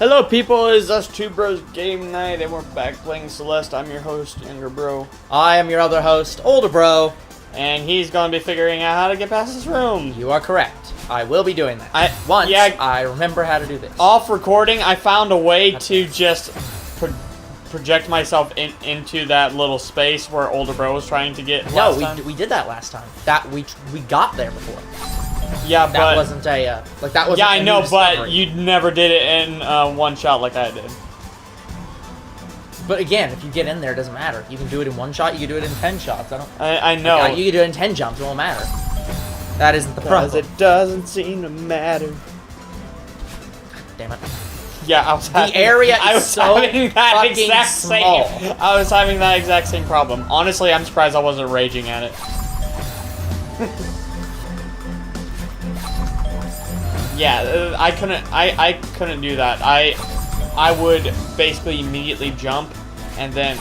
Hello people, it's us two bros game night and we're back playing Celeste. I'm your host, younger bro. I am your other host, older bro. And he's gonna be figuring out how to get past this room. You are correct. I will be doing that. I remember how to do this. Off recording, I found a way to just project myself into that little space where older bro was trying to get last time. We did that last time. That we got there before. Yeah, that wasn't a that wasn't. Yeah, I know, discovery. but you never did it in one shot like I did. But again, if you get in there, it doesn't matter. You can do it in one shot. You can do it in 10 shots. I know. Like, you can do it in 10 jumps. It won't matter. That isn't the problem. It doesn't seem to matter. Damn it. Yeah, I was having that exact small. I was having that exact same problem. Honestly, I'm surprised I wasn't raging at it. Yeah, I couldn't do that. I would basically immediately jump and then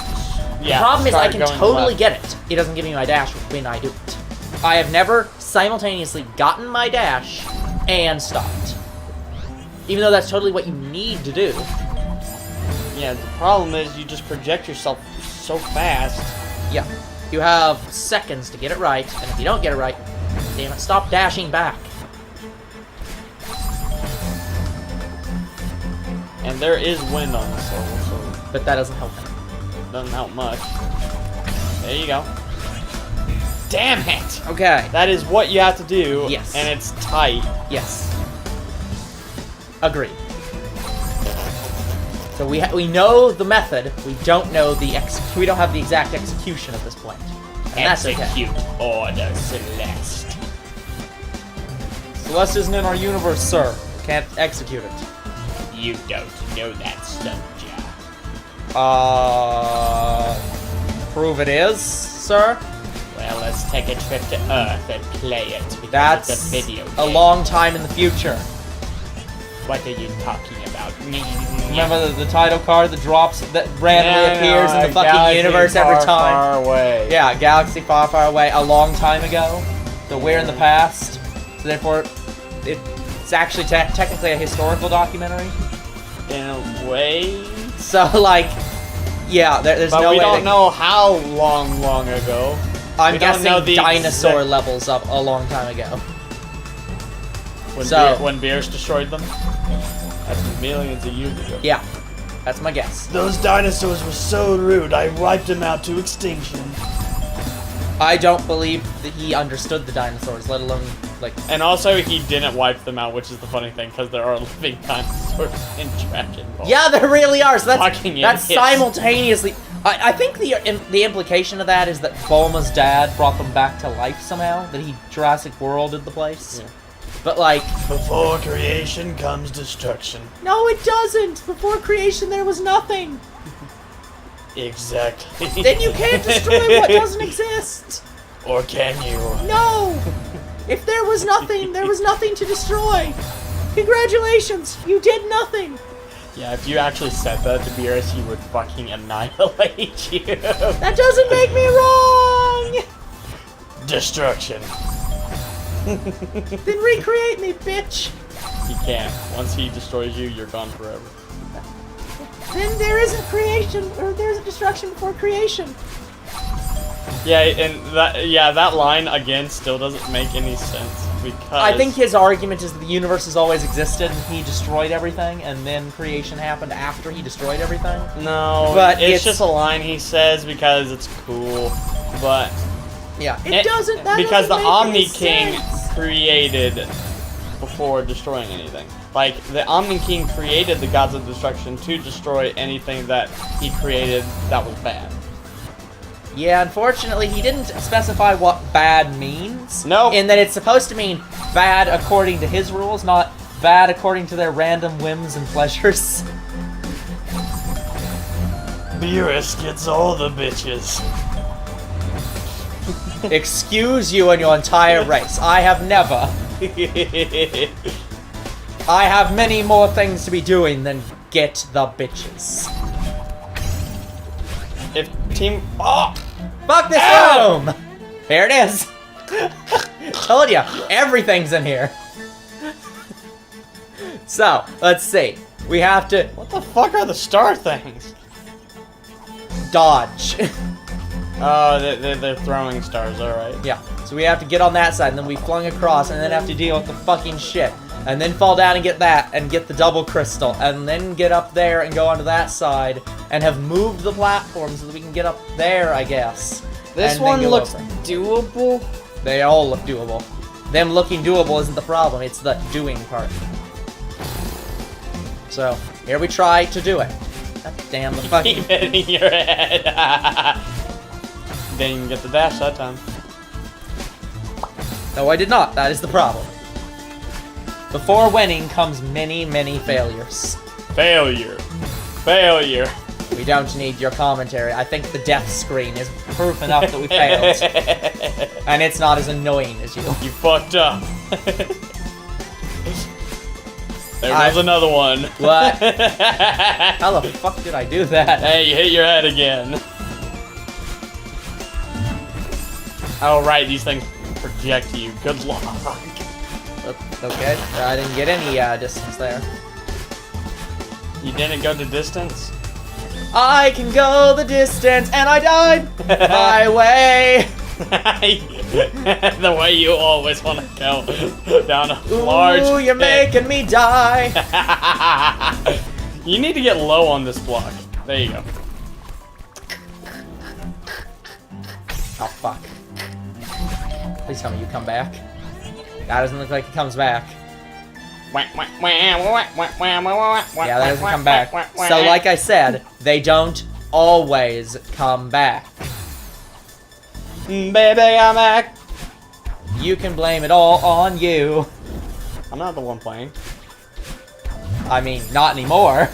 the problem is I can totally get it. It doesn't give me my dash when I do it. I have never simultaneously gotten my dash and stopped. Even though that's totally what you need to do. Yeah, the problem is you just project yourself so fast. Yeah. You have seconds to get it right, and if you don't get it right, damn it, stop dashing back. And there is wind on this level, so... But that doesn't help them. Doesn't help much. There you go. Damn it! Okay. That is what you have to do. Yes. And it's tight. Yes. Agreed. So we know the method. We don't know we don't have the exact execution at this point. And that's okay. Execute order, Celeste. Celeste isn't in our universe, sir. Can't execute it. You don't know that, soldier. Prove it is, sir? Well, let's take a trip to Earth and play it. Because That's it's a video game. A long time in the future. What are you talking about? Remember the title card that drops, that randomly appears in the fucking universe every time? Far away. Yeah, galaxy far, far away, a long time ago. So we're in the past. So therefore, it's actually technically a historical documentary. In a way. So, like, yeah, there's no way. But we don't know how long ago. I'm guessing dinosaur levels of a long time ago. When bears destroyed them? That's millions of years ago. Yeah, that's my guess. Those dinosaurs were so rude, I wiped them out to extinction. I don't believe that he understood the dinosaurs, let alone, like... And also, he didn't wipe them out, which is the funny thing, because there are living dinosaurs in Dragon Ball. Yeah, there really are, so that's idiots. Simultaneously... I think the implication of that is that Bulma's dad brought them back to life somehow, that he Jurassic Worlded the place. Yeah. But, like... Before creation comes destruction. No, it doesn't! Before creation, there was nothing! Exactly. Then you can't destroy what doesn't exist! Or can you? No! If there was nothing to destroy! Congratulations! You did nothing! Yeah, if you actually said that to Beerus, he would fucking annihilate you. That doesn't make me wrong! Destruction. Then recreate me, bitch! He can't. Once he destroys you, you're gone forever. Then there isn't creation, or there's a destruction before creation. Yeah, and that line again still doesn't make any sense because I think his argument is that the universe has always existed and he destroyed everything, and then creation happened after he destroyed everything. No, but it's just a line he says because it's cool, but yeah, it doesn't. That because doesn't the Omni make King sense. Created before destroying anything. Like, the Omni King created the Gods of Destruction to destroy anything that he created that was bad. Yeah, unfortunately, he didn't specify what bad means. No. In that it's supposed to mean bad according to his rules, not bad according to their random whims and pleasures. Beerus gets all the bitches. Excuse you and your entire race. I have never. I have many more things to be doing than get the bitches. If team... Oh! Fuck this room! There it is. Told ya, everything's in here. So, let's see. We have to What the fuck are the star things? dodge. Oh, they're throwing stars, alright. Yeah, so we have to get on that side, and then we flung across, and then have to deal with the fucking shit. And then fall down and get that, and get the double crystal, and then get up there and go onto that side, and have moved the platform so that we can get up there, I guess. This and one then go looks over. doable. They all look doable. Them looking doable isn't the problem, it's the doing part. So, here we try to do it. God damn the fucking... Keep hitting your head. Didn't even get the dash that time. No, I did not. That is the problem. Before winning comes many, many failures. Failure. Failure. We don't need your commentary. I think the death screen is proof enough that we failed. And it's not as annoying as you. You fucked up. There goes another one. What? How the fuck did I do that? Hey, you hit your head again. Oh, right, these things project you. Good luck. Okay, I didn't get any distance there. You didn't go the distance? I can go the distance, and I died my way. The way you always want to go down a large Ooh, you're pit. making me die. You need to get low on this block. There you go. Oh, fuck. Please tell me you come back. That doesn't look like he comes back. Yeah, that doesn't come back. So, like I said, they don't always come back. Baby, I'm back. You can blame it all on you. I'm not the one playing. I mean, not anymore.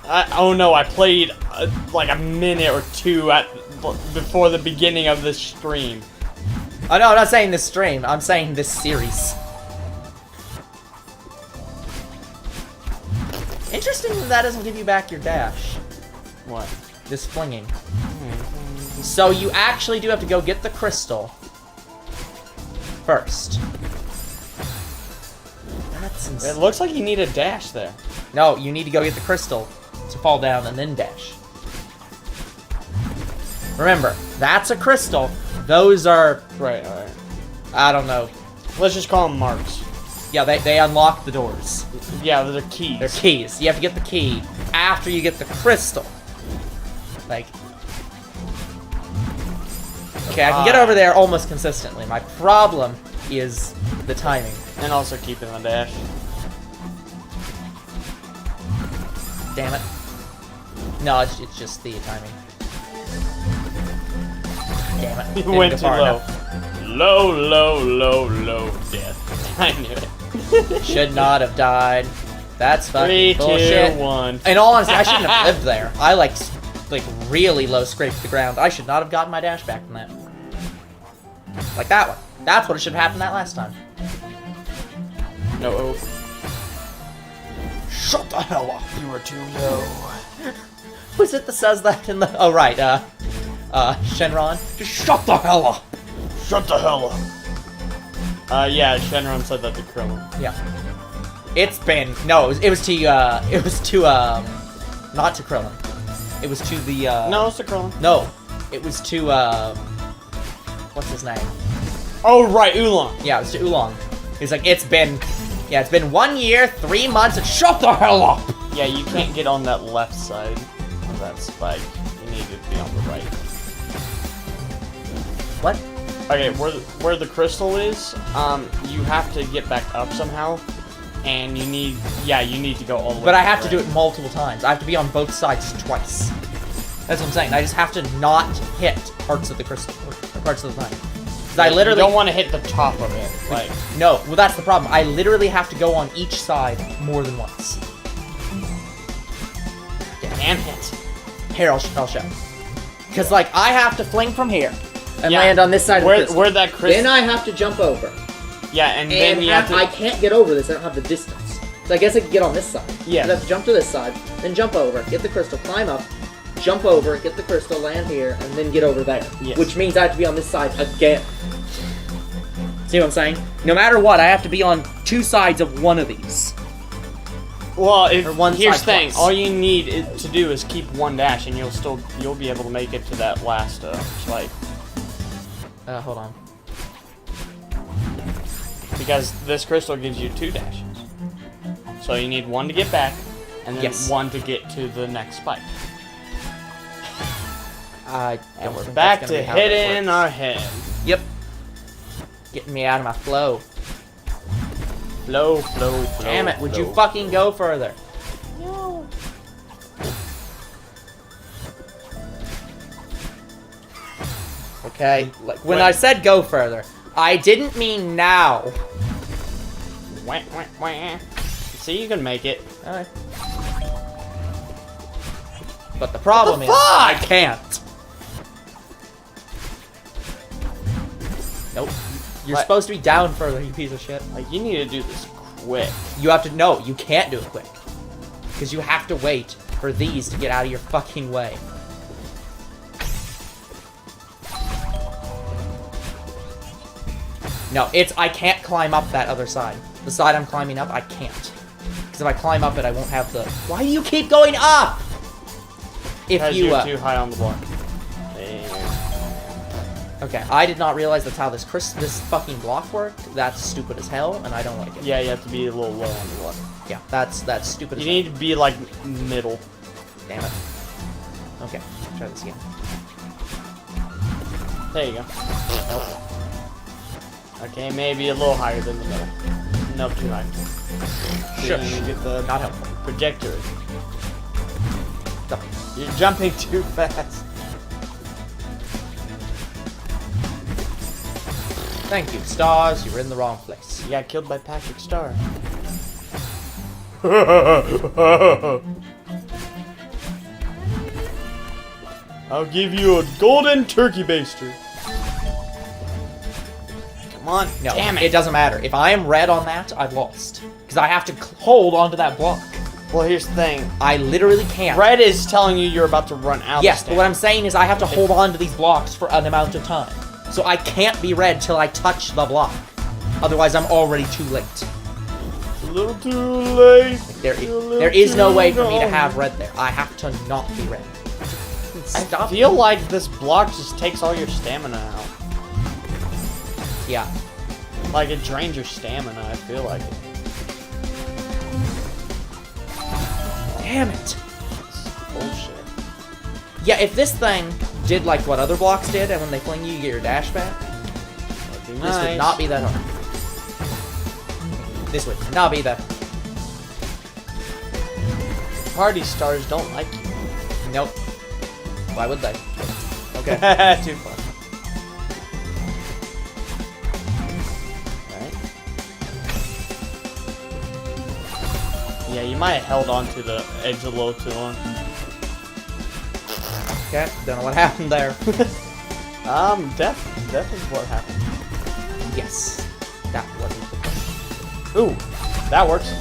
Oh no, I played like a minute or two before the beginning of this stream. Oh no, I'm not saying this stream. I'm saying this series. Interesting that doesn't give you back your dash. What? This flinging. So you actually do have to go get the crystal first. That's insane. It looks like you need a dash there. No, you need to go get the crystal to fall down and then dash. Remember, that's a crystal. Those are... Right, alright. I don't know. Let's just call them marks. Yeah, they unlock the doors. Yeah, they're keys. They're keys. You have to get the key after you get the crystal. Like... Okay, I can get over there almost consistently. My problem is the timing. And also keeping the dash. Damn it. No, it's just the timing. Damn it. You Didn't went go too far low. enough. Low, death. I knew it. Should not have died. That's fucking 3, bullshit. 2, 1. In all honesty, I shouldn't have lived there. I like really low scraped the ground. I should not have gotten my dash back from that. Like that one. That's what it should have happened that last time. No. Shut the hell up. You were too low. Who's it that says that in the... Oh, right, Shenron? Just shut the hell up! Shut the hell up. Yeah, Shenron said that to Krillin. Yeah. It's been... No, it was to, not to Krillin. It was to the, No, it's to Krillin. No. It was to, what's his name? Oh, right, Oolong. Yeah, it was to Oolong. He's like, it's been 1 year, 3 months, and shut the hell up! Yeah, you can't get on that left side of that spike. You need to be on the right. What? Okay, where the crystal is, you have to get back up somehow, and you need to go all the way. But I have to do right. it multiple times. I have to be on both sides twice. That's what I'm saying. I just have to not hit parts of the crystal, or parts of the time. I literally You don't want to hit the top of it, like... No, well that's the problem. I literally have to go on each side more than once. Damn it. Here, I'll show. Because, like, I have to fling from here and Yeah, land on this side of the crystal. Where that crystal... Then I have to jump over. Yeah, and then you have to... I can't get over this. I don't have the distance. So I guess I can get on this side. Yeah. I have to jump to this side, then jump over, get the crystal, climb up, jump over, get the crystal, land here, and then get over there. Yes. Which means I have to be on this side again. See what I'm saying? No matter what, I have to be on two sides of one of these. Well, one here's the side thing. plus. All you need to do is keep one dash, and you'll be able to make it to that last spike. Hold on. Because this crystal gives you 2 dashes. So you need 1 to get back, and then 1 to get to the next spike. And we're back to hitting our head. Yep. Getting me out of my flow. Flow. Damn it, would you fucking go further? No. Okay, like when I said go further, I didn't mean now. Wah, wah, wah. See, you can make it. Alright. But the problem is, fuck? I can't. Nope. You're What? supposed to be down further, you piece of shit. Like, you need to do this quick. You have to, no, you can't do it quick. Because you have to wait for these to get out of your fucking way. No, I can't climb up that other side. The side I'm climbing up, I can't. Because if I climb up it, I won't have the... Why do you keep going up? Because you're too high on the block. Okay, I did not realize that's how this fucking block worked. That's stupid as hell, and I don't like it. Yeah, you have to be a little low on the block. Yeah, that's stupid as You need to be, like, middle. Damn it. Okay, try this again. There you go. Nope. Okay, maybe a little higher than the middle. No, too high. Sure. You get the Not helpful. projector. Stop. You're jumping too fast. Thank you, stars. You were in the wrong place. You got killed by Patrick Star. I'll give you a golden turkey baster. Come on. No, damn it doesn't matter. If I am red on that, I've lost. Because I have to hold onto that block. Well, here's the thing. I literally can't. Red is telling you you're about to run out. Yes, of but what I'm saying is I have to hold on to these blocks for an amount of time. So I can't be red till I touch the block. Otherwise, I'm already too late. It's a little too late. There is no way for me to have red there. I have to not be red. Stop. I feel like this block just takes all your stamina out. Yeah. Like it drains your stamina, I feel like it. Damn it. It's bullshit. Yeah, if this thing did like what other blocks did, and when they fling you, you get your dash back, That'd be this nice. would not be that hard. This would not be that. Party stars don't like you. Nope. Why would they? Okay. Too far. Alright. Yeah, you might have held on to the edge a little too long. Okay, don't know what happened there. Death is what happened. Yes. That wasn't the point. Ooh, that works.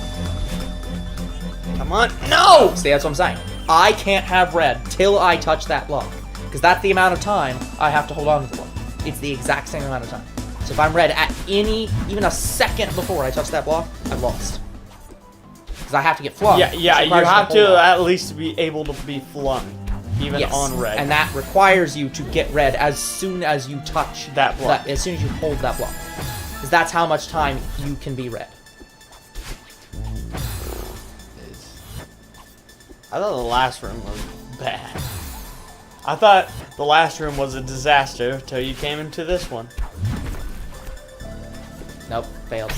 Come on. No! See, that's what I'm saying. I can't have red till I touch that block. Because that's the amount of time I have to hold on to the block. It's the exact same amount of time. So if I'm red at even a second before I touch that block, I've lost. Because I have to get flung. Yeah, So you it requires have me hold to on. at least be able to be flung. Even Yes, on red. and that requires you to get red as soon as you touch That block. as soon as you hold that block. Because that's how much time you can be red. I thought the last room was bad. I thought the last room was a disaster until you came into this one. Nope, failed.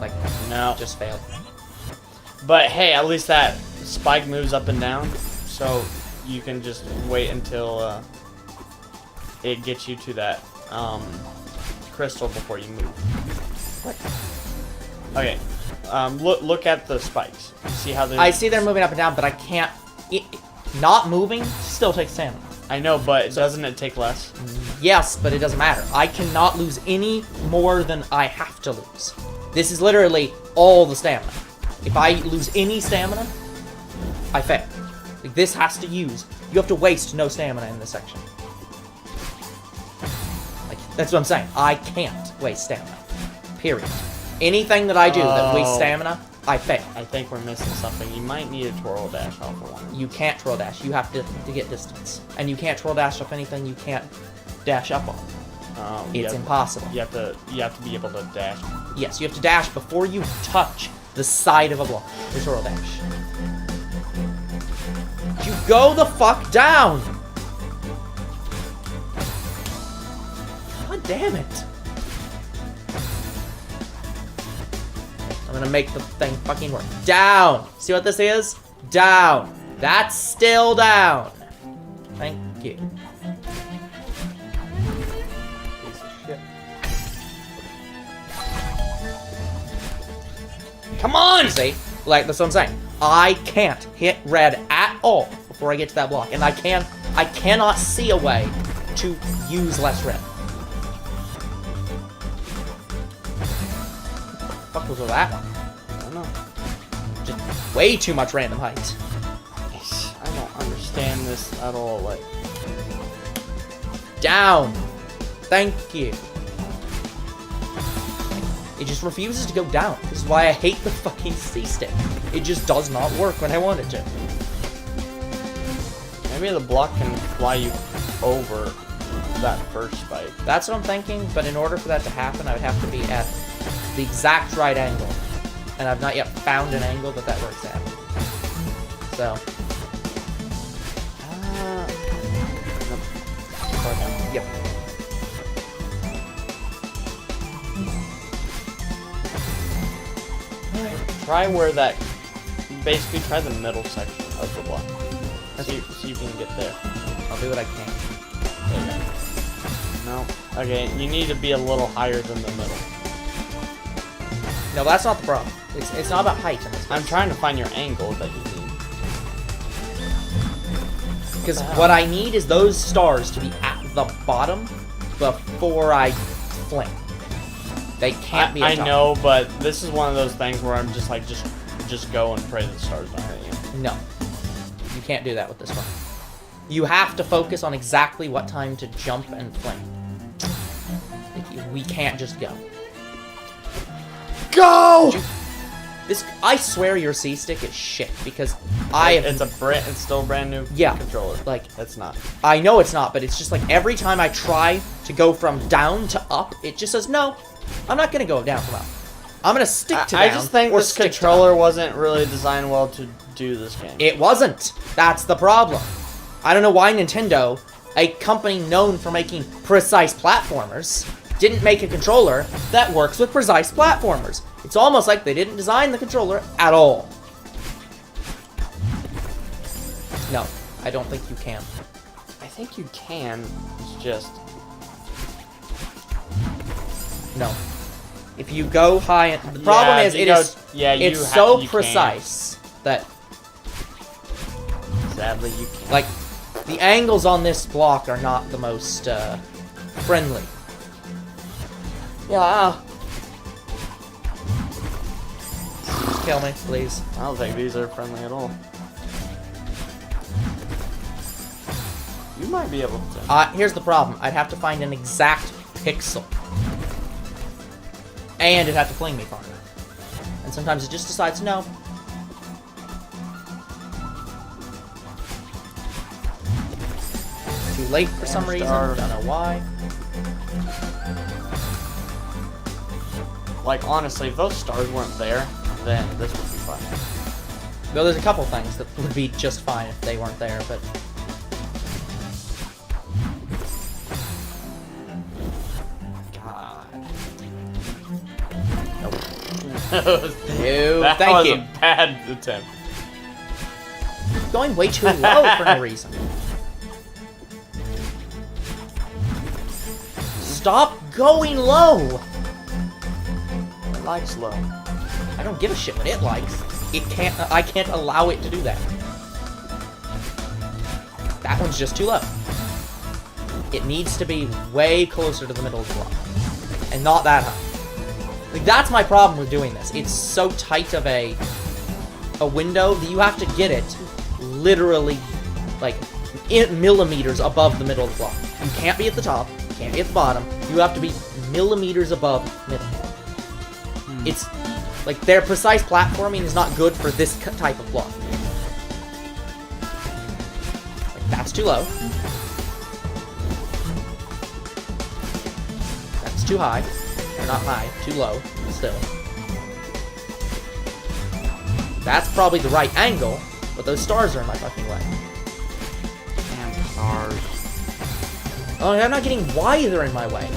Like, No. just failed. But hey, at least that spike moves up and down, so you can just wait until it gets you to that crystal before you move. Okay, look at the spikes. See how they? I see they're moving up and down, but I can't. Not moving still takes stamina. I know, but doesn't it take less? Yes, but it doesn't matter. I cannot lose any more than I have to lose. This is literally all the stamina. If I lose any stamina, I fail. Like, this has to use. You have to waste no stamina in this section. Like, that's what I'm saying. I can't waste stamina. Period. Anything that I do that wastes stamina, I fail. I think we're missing something. You might need a twirl dash off of one. You can't twirl dash. You have to get distance. And you can't twirl dash off anything you can't dash up on. It's impossible. You have to be able to dash. Yes, you have to dash before you touch the side of a block. The twirl dash. You go the fuck down! God damn it. I'm gonna make the thing fucking work. Down! See what this is? Down. That's still down. Thank you. Piece of shit. Come on! See? Like, that's what I'm saying. I can't hit red at all before I get to that block. And I cannot see a way to use less red. What the fuck was with that one? I don't know. Just way too much random height. I don't understand this at all. Like, down. Thank you. It just refuses to go down. This is why I hate the fucking C-stick. It just does not work when I want it to. maybe the block can fly you over that first spike. That's what I'm thinking, but in order for that to happen, I would have to be at the exact right angle. And I've not yet found an angle that works at. So. Yep. Try where that, basically try the middle section of the block. See if you can get there. I'll do what I can. No. Okay, you need to be a little higher than the middle. No, that's not the problem. It's not about height in this case. I'm trying to find your angle that you need. Because what I need is those stars to be at the bottom before I fling. They can't be at top. I know, but this is one of those things where I'm just like, just go and pray that the stars don't hit you. No. You can't do that with this one. You have to focus on exactly what time to jump and fling. We can't just go. Go! I swear your C-stick is shit, because it's still a brand new controller. Like, it's not. I know it's not, but it's just like every time I try to go from down to up, it just says, no, I'm not going to go down from up. I'm going to stick to down. I just think this controller wasn't really designed well to do this game. It wasn't. That's the problem. I don't know why Nintendo, a company known for making precise platformers, didn't make a controller that works with precise platformers. It's almost like they didn't design the controller at all. No, I don't think you can. I think you can. It's just... No. If you go high... The problem is, it's so precise that... Sadly, you can't. Like, the angles on this block are not the most friendly. Yeah. Just kill me, please. I don't think these are friendly at all. You might be able to. Here's the problem. I'd have to find an exact pixel. And it'd have to fling me farther. And sometimes it just decides no. Too late for some reason. Don't know why. Like, honestly, if those stars weren't there, then this would be fine. Well, there's a couple things that would be just fine if they weren't there, but... God. Nope. That thank was you. a bad attempt. Going way too low for no reason. Stop going low! It likes low. I don't give a shit what it likes. It can't. I can't allow it to do that. That one's just too low. It needs to be way closer to the middle of the block, and not that high. Like, that's my problem with doing this. It's so tight of a window that you have to get it literally like millimeters above the middle of the block. You can't be at the top. You can't be at the bottom. You have to be millimeters above middle. It's like their precise platforming is not good for this type of block. Like, that's too low. That's too high. Or not high, too low, still. That's probably the right angle, but those stars are in my fucking way. Damn stars. Oh, I'm not getting why they're in my way.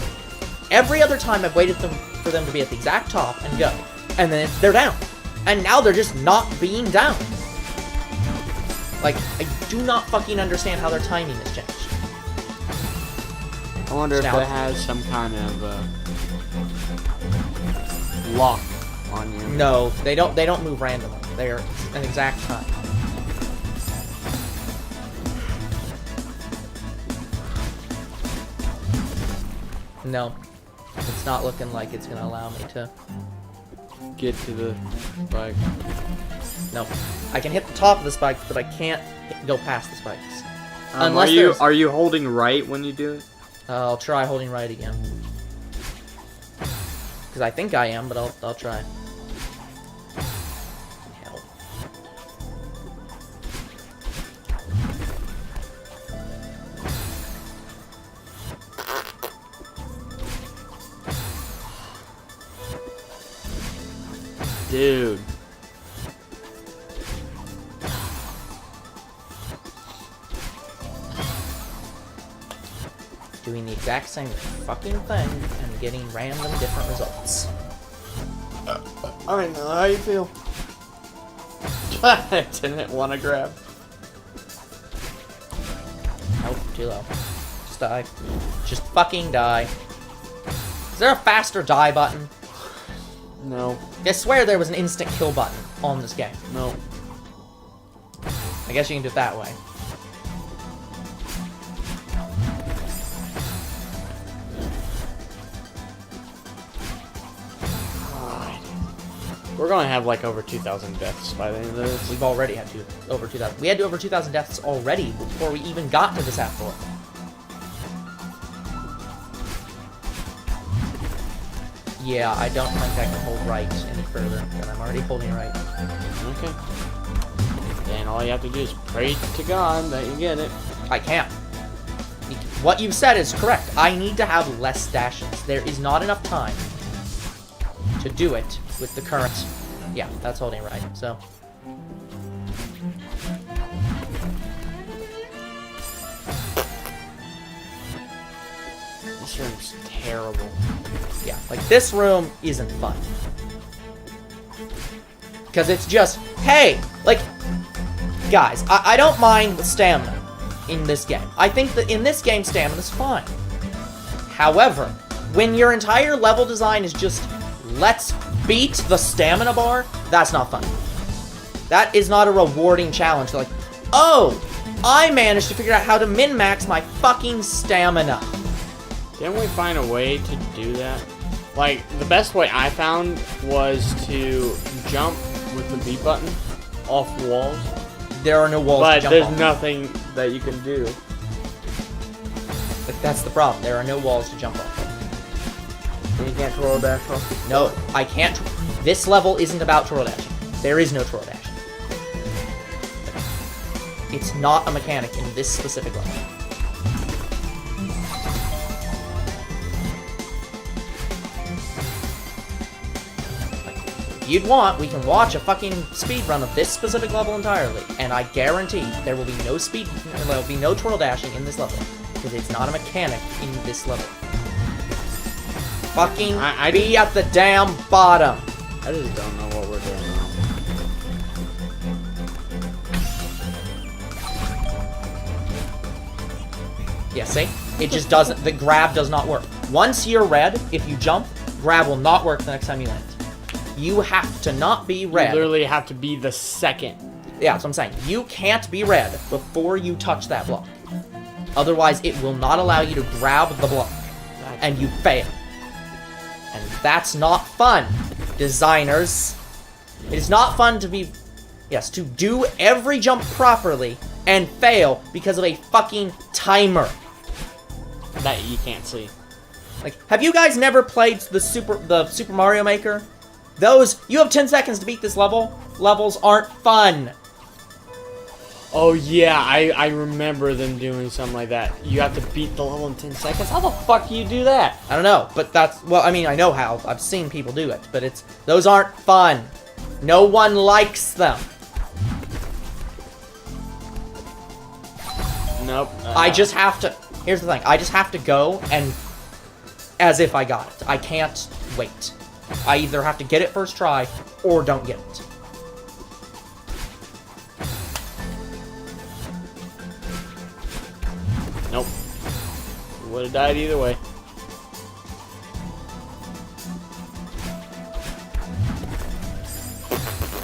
Every other time I've waited for them to be at the exact top and go. And then they're down. And now they're just not being down. Like, I do not fucking understand how their timing has changed. I wonder if it has some kind of lock on you. No, they don't move randomly. They're an exact time. No. It's not looking like it's gonna allow me to get to the spike. No. I can hit the top of the spike, but I can't go past the spikes. Unless are you holding right when you do it? I'll try holding right again. Because I think I am, but I'll try. Hell. Dude. Doing the exact same fucking thing and getting random different results. I know how you feel. I didn't want to grab. Nope, too low. Just die. Just fucking die. Is there a faster die button? No. I swear there was an instant kill button on this game. No. I guess you can do it that way. We're gonna have like over 2,000 deaths by the end of this. We've already had over 2,000. We had over 2,000 deaths already before we even got to this afterlife. Yeah, I don't think I can hold right any further, but I'm already holding right. Okay. Then all you have to do is pray to God that you get it. I can't. What you said is correct. I need to have less dashes. There is not enough time to do it with the current. Yeah, that's holding right, so. This room's terrible. Yeah, like this room isn't fun. Because it's just, hey, like, guys, I don't mind the stamina in this game. I think that in this game, stamina's fine. However, when your entire level design is just, let's beat the stamina bar, that's not fun. That is not a rewarding challenge. Like, oh, I managed to figure out how to min-max my fucking stamina. Didn't we find a way to do that? Like, the best way I found was to jump with the B button off walls. There are no walls to jump But there's off. nothing that you can do. Like, that's the problem. There are no walls to jump off. And you can't twirl dash off? No, I can't. This level isn't about twirl dashing. There is no twirl dashing. It's not a mechanic in this specific level. If you'd want, we can watch a fucking speed run of this specific level entirely, and I guarantee there will be no there'll be no twirl dashing in this level, because it's not a mechanic in this level. Fucking be at the damn bottom. I just don't know what we're doing now. Yeah, see? It just doesn't, the grab does not work. Once you're red, if you jump, grab will not work the next time you land. You have to not be red. You literally have to be the second. Yeah, that's what I'm saying. You can't be red before you touch that block. Otherwise, it will not allow you to grab the block. And you fail. And that's not fun, designers. It is not fun to be, yes, to do every jump properly and fail because of a fucking timer. That you can't see. Like, have you guys never played the Super Mario Maker? You have 10 seconds to beat this level. Levels aren't fun. Oh yeah, I remember them doing something like that. You have to beat the level in 10 seconds? How the fuck do you do that? I don't know, but well, I mean, I know how. I've seen people do it, but those aren't fun. No one likes them. Nope. I just have to, here's the thing, I just have to go and as if I got it. I can't wait. I either have to get it first try or don't get it. Nope. Would have died either way.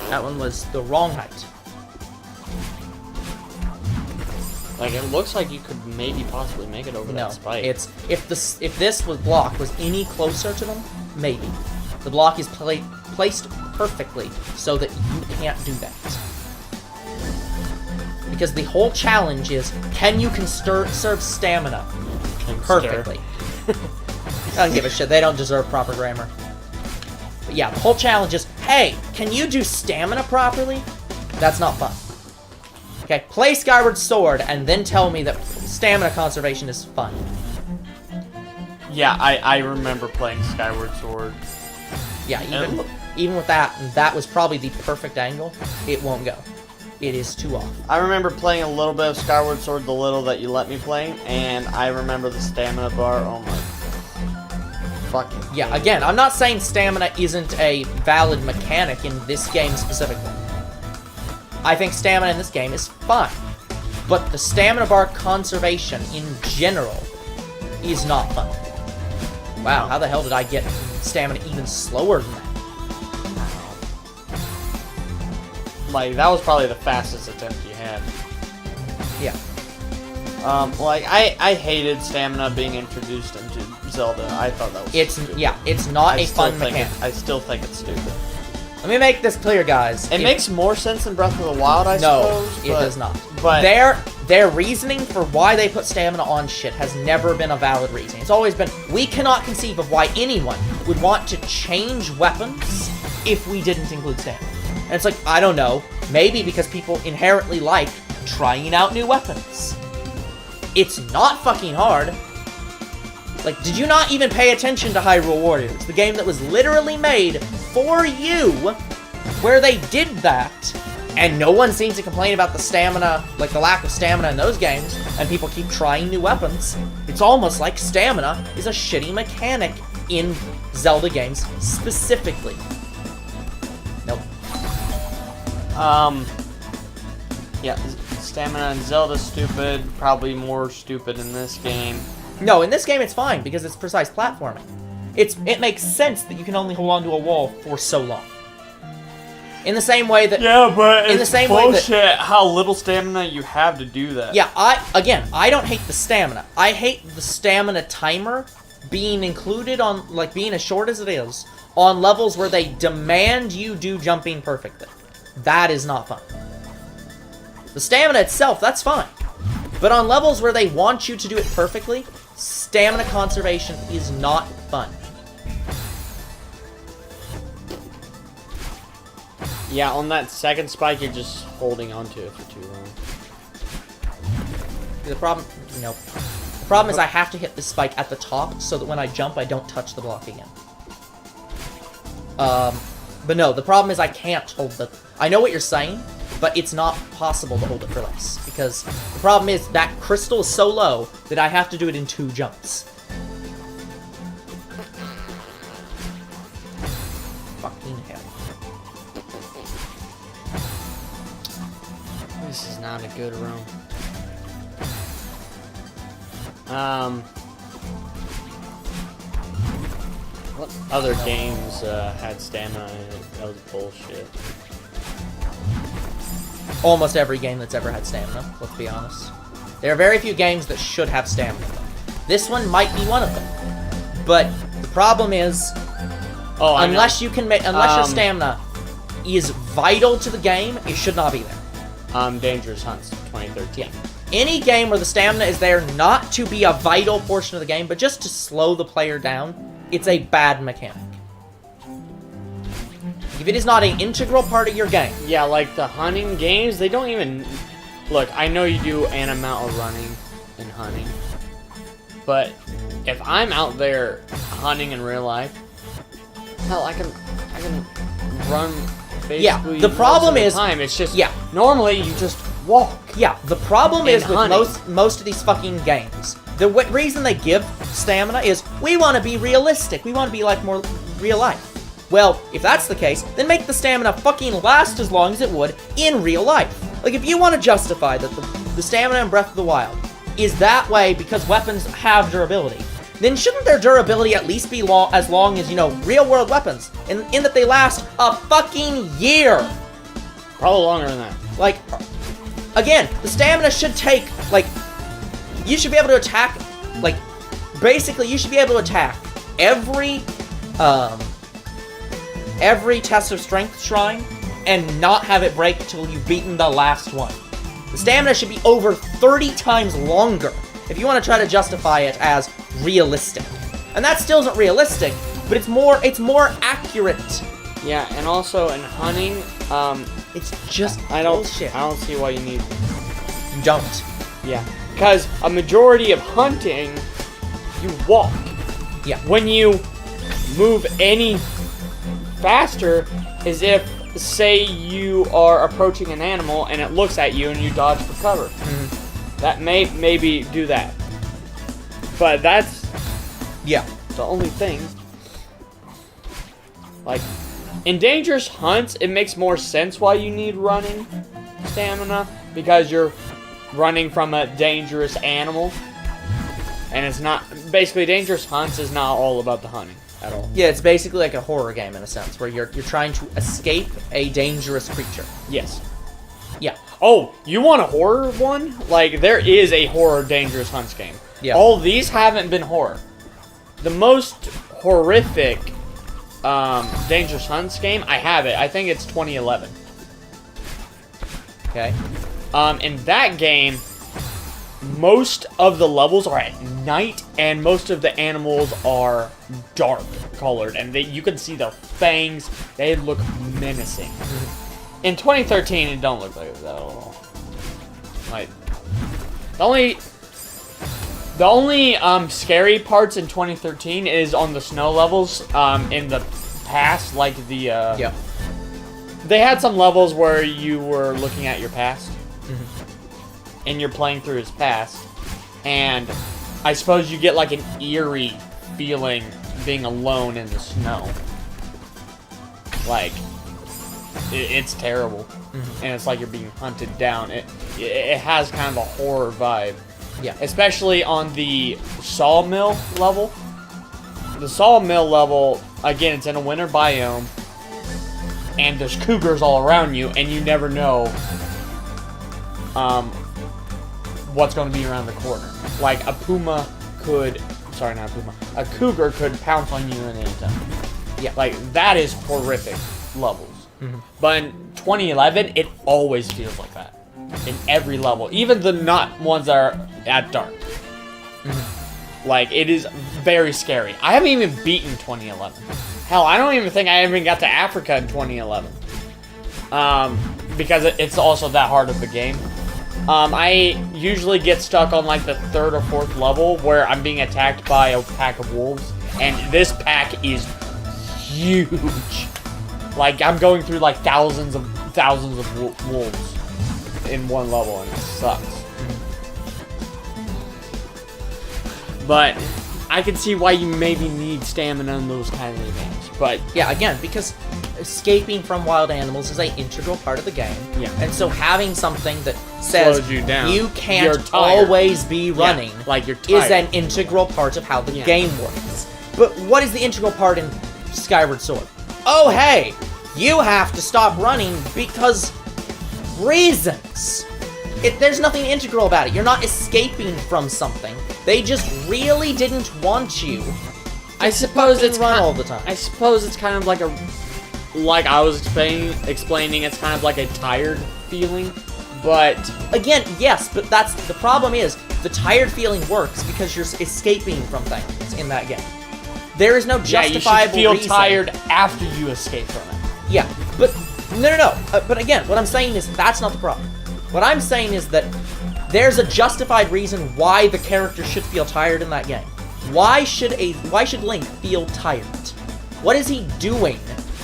That one was the wrong height. Like, it looks like you could maybe possibly make it over that spike. It's if this block was any closer to them, maybe. The block is placed perfectly so that you can't do that. Because the whole challenge is, can you conserve stamina perfectly? I don't give a shit. They don't deserve proper grammar. But yeah, the whole challenge is, hey, can you do stamina properly? That's not fun. Okay, play Skyward Sword and then tell me that stamina conservation is fun. Yeah, I remember playing Skyward Sword. Yeah, even with that was probably the perfect angle. It won't go. It is too off. I remember playing a little bit of Skyward Sword, the little that you let me play, and I remember the stamina bar. Oh my fucking yeah, again, I'm not saying stamina isn't a valid mechanic in this game specifically. I think stamina in this game is fine. But the stamina bar conservation in general is not fun. Wow, how the hell did I get stamina even slower than that? Like, that was probably the fastest attempt you had. Yeah. Like, I hated stamina being introduced into Zelda. I thought that was stupid. Yeah, it's not a fun mechanic. I still think it's stupid. Let me make this clear, guys. It makes more sense than Breath of the Wild, I suppose. No, it does not. But their reasoning for why they put stamina on shit has never been a valid reasoning. It's always been, we cannot conceive of why anyone would want to change weapons if we didn't include stamina. And it's like, I don't know, maybe because people inherently like trying out new weapons. It's not fucking hard. Like, did you not even pay attention to Hyrule Warriors, the game that was literally made for you, where they did that, and no one seems to complain about the stamina, like the lack of stamina in those games, and people keep trying new weapons? It's almost like stamina is a shitty mechanic in Zelda games specifically. Nope. Yeah, stamina in Zelda's stupid, probably more stupid in this game. No, in this game it's fine, because it's precise platforming. It makes sense that you can only hold onto a wall for so long. In the same way that... Yeah, but in the same way that, how little stamina you have to do that. Yeah, I don't hate the stamina. I hate the stamina timer being included on, like, being as short as it is, on levels where they demand you do jumping perfectly. That is not fun. The stamina itself, that's fine. But on levels where they want you to do it perfectly, stamina conservation is not fun. Yeah, on that second spike, you're just holding onto it for too long. The problem is I have to hit the spike at the top so that when I jump, I don't touch the block again. But no, the problem is I can't hold the... I know what you're saying, but it's not possible to hold it for less. Because the problem is that crystal is so low that I have to do it in 2 jumps. Fucking hell. This is not a good room. What other games had stamina in it? That was bullshit. Almost every game that's ever had stamina, let's be honest. There are very few games that should have stamina, though. This one might be one of them. But the problem is, unless your stamina is vital to the game, it should not be there. Dangerous Hunts 2013. Yeah. Any game where the stamina is there not to be a vital portion of the game, but just to slow the player down, it's a bad mechanic. If it is not an integral part of your game. Yeah, like the hunting games, they don't even... Look, I know you do an amount of running and hunting, but if I'm out there hunting in real life, hell, I can run basically the problem most of is the time. It's just normally you just walk. Yeah, the problem is with hunting. most of these fucking games, the reason they give stamina is we want to be realistic. We want to be like more real life. Well, if that's the case, then make the stamina fucking last as long as it would in real life. Like, if you want to justify that the stamina in Breath of the Wild is that way because weapons have durability, then shouldn't their durability at least be as long as, real-world weapons? In that they last a fucking year! Probably longer than that. Like, again, the stamina should take, like, you should be able to attack, like, basically you should be able to attack every test of strength shrine and not have it break till you've beaten the last one. The stamina should be over 30 times longer if you want to try to justify it as realistic. And that still isn't realistic, but it's more accurate. Yeah, and also in hunting, it's just bullshit. I don't see why you need... You don't. Yeah, because a majority of hunting, you walk. Yeah. When you move any faster is if, say, you are approaching an animal and it looks at you and you dodge for cover. Mm-hmm. That may maybe do that. But that's the only thing. Like, in dangerous hunts, it makes more sense why you need running stamina, because you're running from a dangerous animal. And it's not, basically dangerous hunts is not all about the hunting at all. Yeah, it's basically like a horror game in a sense, where you're trying to escape a dangerous creature. Yes. Yeah. Oh, you want a horror one? Like, there is a horror dangerous hunts game. Yeah. All these haven't been horror. The most horrific dangerous hunts game, I have it. I think it's 2011. Okay. In that game, most of the levels are at night, and most of the animals are dark colored, and you can see the fangs. They look menacing. In 2013, it don't look like that at all. Like, the only scary parts in 2013 is on the snow levels. In the past, like the they had some levels where you were looking at your past. And you're playing through his past, and I suppose you get like an eerie feeling being alone in the snow. Like, it's terrible, and it's like you're being hunted down. It has kind of a horror vibe. Yeah. Especially on the sawmill level. The sawmill level, again, it's in a winter biome, and there's cougars all around you, and you never know what's going to be around the corner. Like, a puma could... Sorry, not a puma. A cougar could pounce on you at any time. Yeah. Like, that is horrific levels. But in 2011, it always feels like that. In every level. Even the not ones that are at dark. Like, it is very scary. I haven't even beaten 2011. Hell, I don't even think I even got to Africa in 2011. Because it's also that hard of a game. I usually get stuck on like the 3rd or 4th level where I'm being attacked by a pack of wolves, and this pack is huge. Like, I'm going through like thousands of wolves in one level, and it sucks. But I can see why you maybe need stamina in those kind of games. But yeah, again, because escaping from wild animals is an integral part of the game. Yeah. And so having something that says slows you down. You can't always be running like you're tired. Is an integral part of how the game works. But what is the integral part in Skyward Sword? Oh, hey, you have to stop running because reasons. There's nothing integral about it. You're not escaping from something. They just really didn't want you. I suppose it's run all the time. I suppose it's kind of like like I was explaining, it's kind of like a tired feeling, but again, yes, but that's the problem is the tired feeling works because you're escaping from things in that game. There is no justifiable you should feel reason. tired after you escape from it. Yeah, No. But again, what I'm saying is that's not the problem. What I'm saying is that there's a justified reason why the character should feel tired in that game. Why should Link feel tired? What is he doing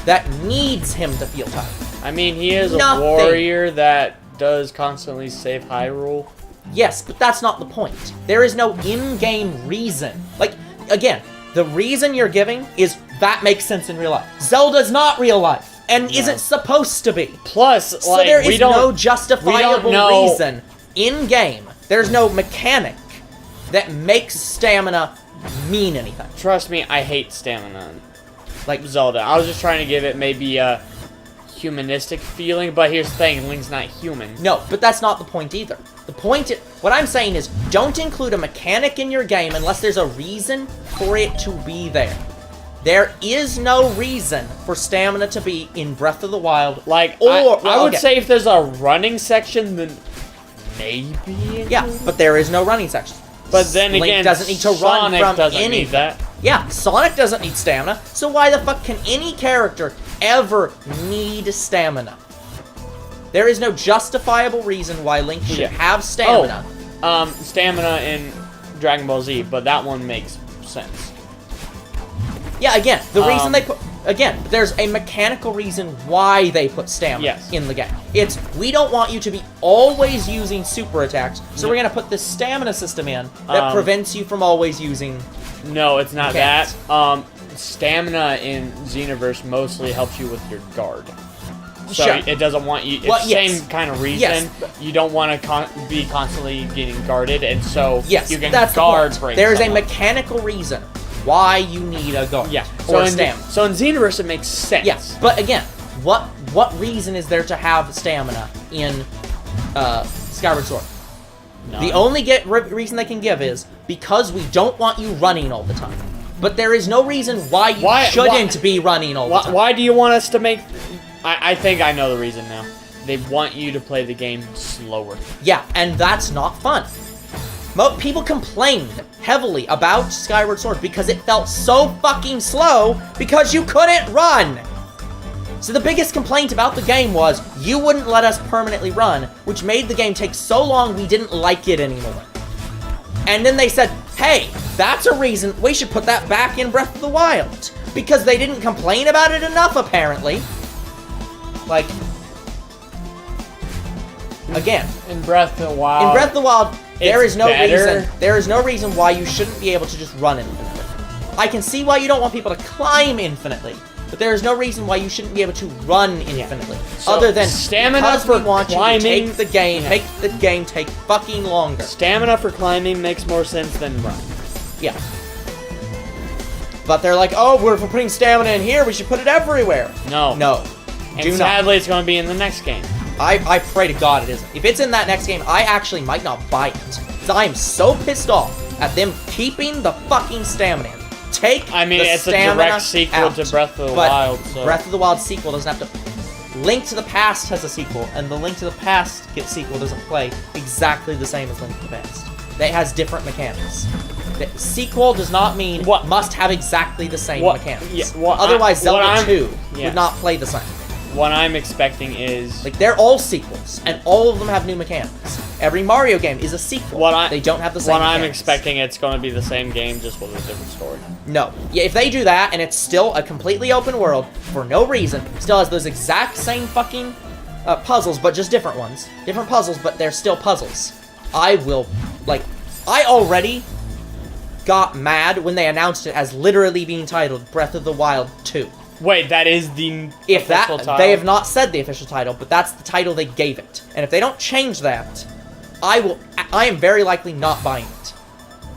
that needs him to feel tired? I mean, he is Nothing. a warrior that does constantly save Hyrule. Yes, but that's not the point. There is no in-game reason. Like, again, the reason you're giving is that makes sense in real life. Zelda's not real life. And isn't supposed to be. Plus, so like, there is no justifiable reason in-game. There's no mechanic that makes stamina mean anything. Trust me, I hate stamina. Like Zelda. I was just trying to give it maybe a humanistic feeling, but here's the thing, Link's not human. No, but that's not the point either. The point, what I'm saying is, don't include a mechanic in your game unless there's a reason for it to be there. There is no reason for stamina to be in Breath of the Wild. Like, I would say if there's a running section, then maybe. Yeah, but there is no running section. But then Link again, doesn't need to run Sonic from doesn't anything. need that. Yeah, Sonic doesn't need stamina, so why the fuck can any character ever need stamina? There is no justifiable reason why Link should have stamina. Stamina in Dragon Ball Z, but that one makes sense. Yeah, again, the reason they put... Again, there's a mechanical reason why they put stamina in the game. It's, we don't want you to be always using super attacks, so we're going to put this stamina system in that prevents you from always using... No, it's not mechanics. that. Stamina in Xenoverse mostly helps you with your guard. So Sure. it doesn't want you... It's the same kind of reason. Yes. You don't want to be constantly getting guarded, and so you can that's guard the point. break There is a someone. mechanical reason why you need a guard. Yeah. Or stamina. So in Xenoverse, it makes sense. Yes, but again, what reason is there to have stamina in Skyward Sword? None. The only reason they can give is because we don't want you running all the time. But there is no reason why you shouldn't be running all the time. Why do you want us to make... I think I know the reason now. They want you to play the game slower. Yeah, and that's not fun. People complained heavily about Skyward Sword because it felt so fucking slow because you couldn't run. So the biggest complaint about the game was you wouldn't let us permanently run, which made the game take so long we didn't like it anymore. And then they said, hey, that's a reason we should put that back in Breath of the Wild. Because they didn't complain about it enough, apparently. Like, again. In Breath of the Wild... In Breath of the Wild... There is no reason why you shouldn't be able to just run infinitely. I can see why you don't want people to climb infinitely, but there is no reason why you shouldn't be able to run infinitely. So other than stamina because for we want climbing, you to take the game, make the game take fucking longer. Stamina for climbing makes more sense than run. Yeah. But they're like, oh, if we're putting stamina in here, we should put it everywhere. No. No. And sadly, it's going to be in the next game. I pray to God it isn't. If it's in that next game, I actually might not buy it. Because I am so pissed off at them keeping the fucking stamina in. It's a direct sequel to Breath of the Wild. So. Breath of the Wild sequel doesn't have to... Link to the Past has a sequel, and the Link to the Past sequel doesn't play exactly the same as Link to the Past. It has different mechanics. The sequel does not mean must have exactly the same mechanics. Otherwise, Zelda 2 would not play the same. What I'm expecting is... Like, they're all sequels, and all of them have new mechanics. Every Mario game is a sequel. They don't have the same mechanics. I'm expecting it's going to be the same game, just with a different story. No. Yeah, if they do that, and it's still a completely open world, for no reason, still has those exact same fucking puzzles, but just different ones. Different puzzles, but they're still puzzles. I will, like... I already got mad when they announced it as literally being titled Breath of the Wild 2. Wait, that is the official title? They have not said the official title, but that's the title they gave it. And if they don't change that, I am very likely not buying it.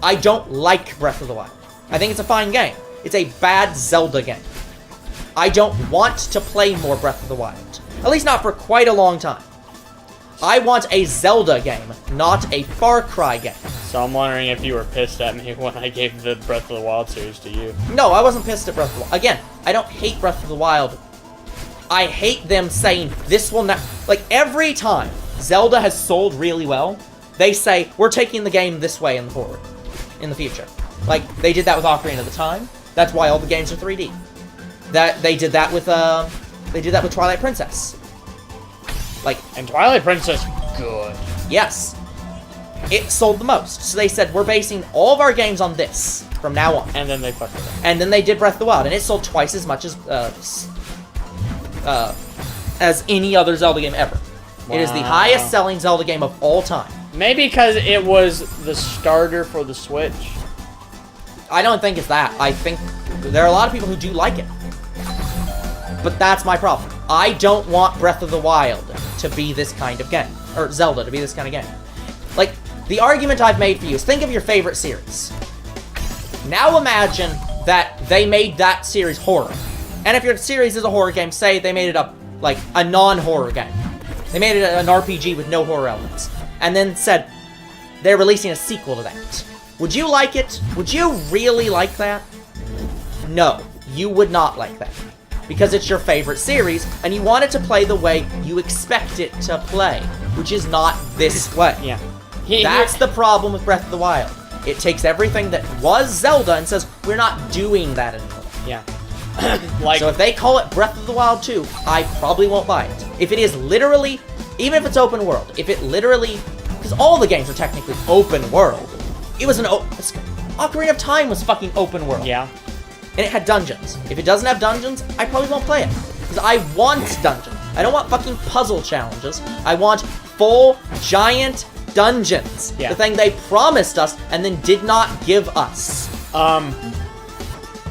I don't like Breath of the Wild. I think it's a fine game. It's a bad Zelda game. I don't want to play more Breath of the Wild. At least not for quite a long time. I want a Zelda game, not a Far Cry game. So I'm wondering if you were pissed at me when I gave the Breath of the Wild series to you. No, I wasn't pissed at Breath of the Wild. Again, I don't hate Breath of the Wild. I hate them saying this will not... Like, every time Zelda has sold really well, they say, we're taking the game this way in the future. Like, they did that with Ocarina of the Time. That's why all the games are 3D. They did that with Twilight Princess. Like, And Twilight Princess, good. yes, it sold the most. So they said, we're basing all of our games on this from now on. And then they fucked it up. And then they did Breath of the Wild, and it sold twice as much as any other Zelda game ever. It is the Wow. highest selling Zelda game of all time. Maybe because it was the starter for the Switch. I don't think it's that. I think there are a lot of people who do like it. But that's my problem. I don't want Breath of the Wild to be this kind of game. Or Zelda to be this kind of game. Like, the argument I've made for you is think of your favorite series. Now imagine that they made that series horror. And if your series is a horror game, say they made it a non-horror game. They made it an RPG with no horror elements. And then said, they're releasing a sequel to that. Would you like it? Would you really like that? No, you would not like that. Because it's your favorite series, and you want it to play the way you expect it to play. Which is not this way. Yeah. That's the problem with Breath of the Wild. It takes everything that was Zelda and says, we're not doing that anymore. Yeah. So if they call it Breath of the Wild 2, I probably won't buy it. If it is literally, even if it's open world, if it literally, because all the games are technically open world. It was Ocarina of Time was fucking open world. Yeah. And it had dungeons. If it doesn't have dungeons, I probably won't play it. Because I want dungeons. I don't want fucking puzzle challenges. I want full, giant dungeons. Yeah. The thing they promised us and then did not give us.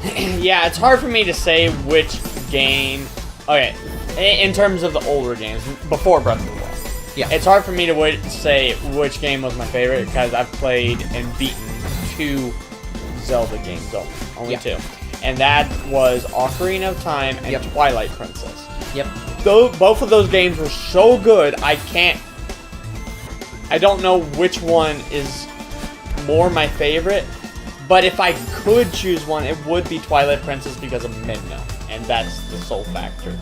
Yeah, it's hard for me to say which game... Okay, in terms of the older games, before Breath of the Wild. Yeah. It's hard for me to say which game was my favorite, because I've played and beaten 2 Zelda games, only 2. And that was Ocarina of Time and Twilight Princess. Yep. Both of those games were so good, I don't know which one is more my favorite, but if I could choose one, it would be Twilight Princess because of Midna, and that's the sole factor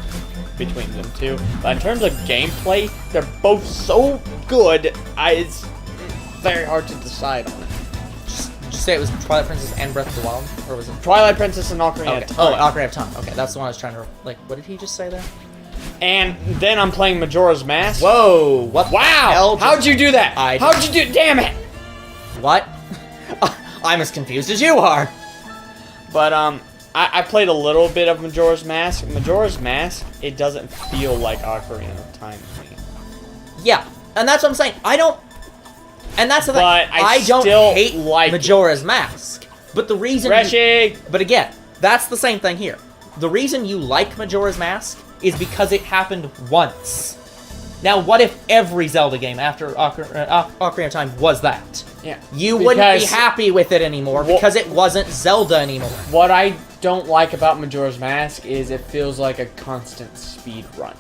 between them two. But in terms of gameplay, they're both so good, it's very hard to decide on it. Did you say it was Twilight Princess and Breath of the Wild? Or was it Twilight Princess and Ocarina of Time. Oh, Ocarina of Time. Okay, that's the one I was trying to... Like, what did he just say there? And then I'm playing Majora's Mask. Whoa! What the hell? How'd you do that? How'd you do... Damn it! What? I'm as confused as you are. But, I played a little bit of Majora's Mask. Majora's Mask, it doesn't feel like Ocarina of Time to me. Yeah, and that's what I'm saying. I don't... And that's the thing. But I don't still hate like Majora's Mask. But the reason... But again, that's the same thing here. The reason you like Majora's Mask is because it happened once. Now, what if every Zelda game after Ocarina of Time was that? Yeah. You wouldn't be happy with it anymore because it wasn't Zelda anymore. What I don't like about Majora's Mask is it feels like a constant speed run.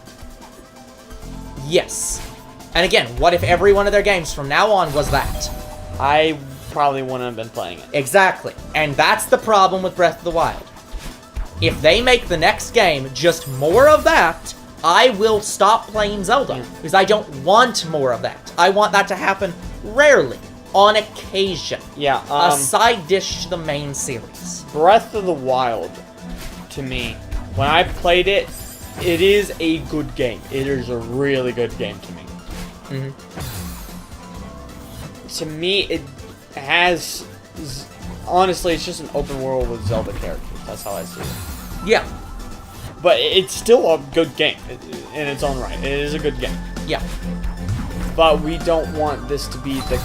Yes. And again, what if every one of their games from now on was that? I probably wouldn't have been playing it. Exactly. And that's the problem with Breath of the Wild. If they make the next game just more of that, I will stop playing Zelda. Because I don't want more of that. I want that to happen rarely. On occasion. Yeah. A side dish to the main series. Breath of the Wild, to me, when I played it, it is a good game. It is a really good game to me. To me, it has... Honestly, it's just an open world with Zelda characters. That's how I see it. Yeah. But it's still a good game in its own right. It is a good game. Yeah. But we don't want this to be the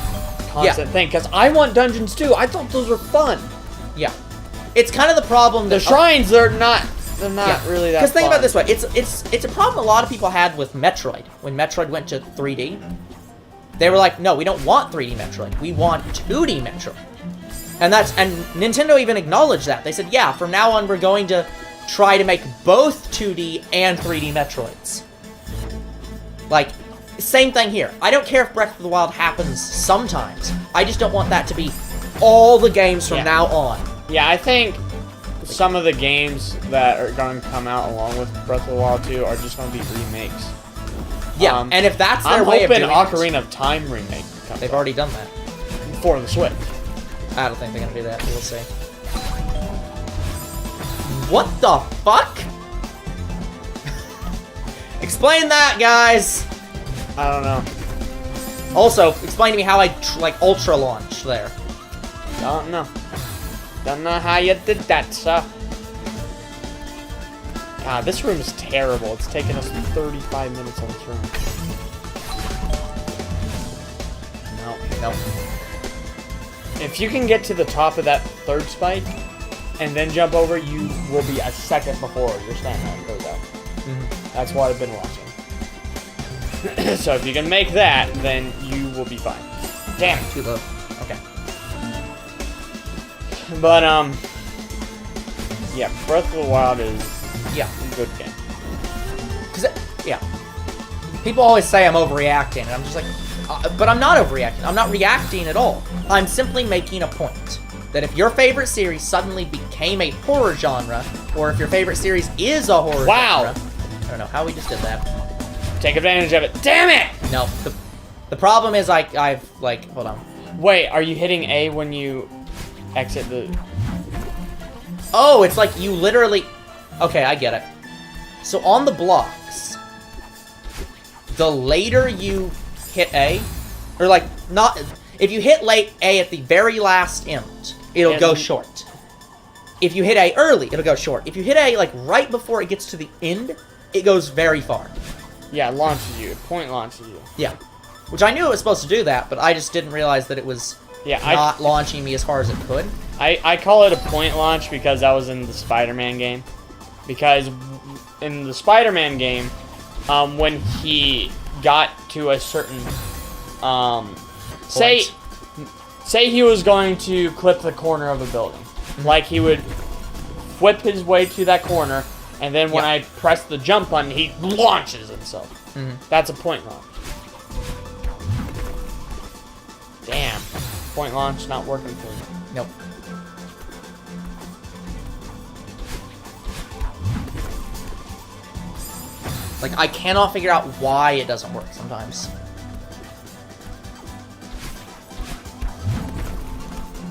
constant thing. Because I want dungeons too. I thought those were fun. Yeah. It's kind of the problem that... The shrines, they're not really that fun. Because think about it this way. It's a problem a lot of people had with Metroid. When Metroid went to 3D. They were like, no, we don't want 3D Metroid. We want 2D Metroid. And Nintendo even acknowledged that. They said, yeah, from now on we're going to try to make both 2D and 3D Metroids. Like, same thing here. I don't care if Breath of the Wild happens sometimes. I just don't want that to be all the games from now on. Yeah, I think some of the games that are going to come out along with Breath of the Wild 2 are just going to be remakes. Yeah, and if that's their way of doing it... I'm hoping Ocarina of Time remake comes They've already done that. For the Switch. I don't think they're going to do that. We'll see. What the fuck? Explain that, guys! I don't know. Also, explain to me how I like ultra launch there. Don't know. Don't know how you did that, sir. God, this room is terrible. It's taken us 35 minutes on this room. No. If you can get to the top of that third spike and then jump over, you will be a second before your stamina goes out. That's what I've been watching. So if you can make that, then you will be fine. Damn it. Too low. Okay. But, yeah, Breath of the Wild is a good game. People always say I'm overreacting, and I'm just like, but I'm not overreacting. I'm not reacting at all. I'm simply making a point that if your favorite series suddenly became a horror genre, or if your favorite series is a horror genre, I don't know how we just did that. Take advantage of it. Damn it! No, the problem is I've like, hold on. Wait, are you hitting A when you exit the... Oh, it's like you literally... Okay, I get it. So on the blocks, the later you hit A, or like, not... If you hit late A at the very last end, it'll go short. If you hit A early, it'll go short. If you hit A like right before it gets to the end, it goes very far. Yeah, it launches you. Point launches you. Yeah. Which I knew it was supposed to do that, but I just didn't realize that it was not launching me as far as it could. I call it a point launch because that was in the Spider-Man game. Because in the Spider-Man game, when he got to a certain... say he was going to clip the corner of a building. Like, he would whip his way to that corner, and then when I press the jump button, he launches himself. That's a point launch. Damn. Point launch not working for you. Nope. Like, I cannot figure out why it doesn't work sometimes.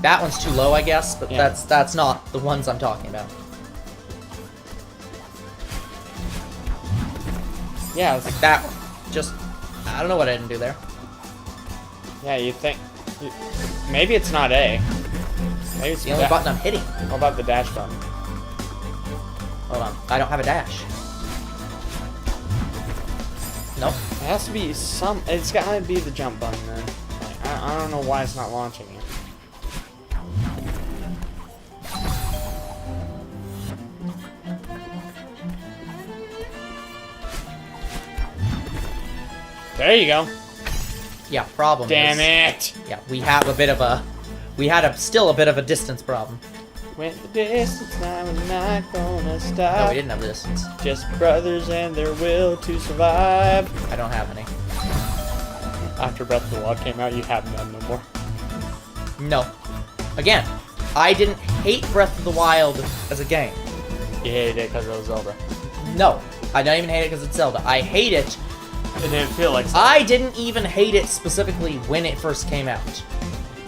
That one's too low, I guess, but that's not the ones I'm talking about. Yeah, it's like that one. Just, I don't know what I didn't do there. Yeah, you think... maybe it's not A. Maybe it's the only button I'm hitting. How about the dash button? Hold on. I don't have a dash. Nope. It has to be some... It's gotta be the jump button, then. Like, I don't know why it's not launching it. There you go. Yeah, problem. Damn it! Yeah, we have a bit of a... still a bit of a distance problem. Went the distance, now we're not gonna stop. No, we didn't have the distance. Just brothers and their will to survive. I don't have any. After Breath of the Wild came out, you have none no more. No. Again, I didn't hate Breath of the Wild as a game. You hated it because it was Zelda. No, I don't even hate it because it's Zelda. I hate it. It didn't feel like Zelda. I didn't even hate it specifically when it first came out.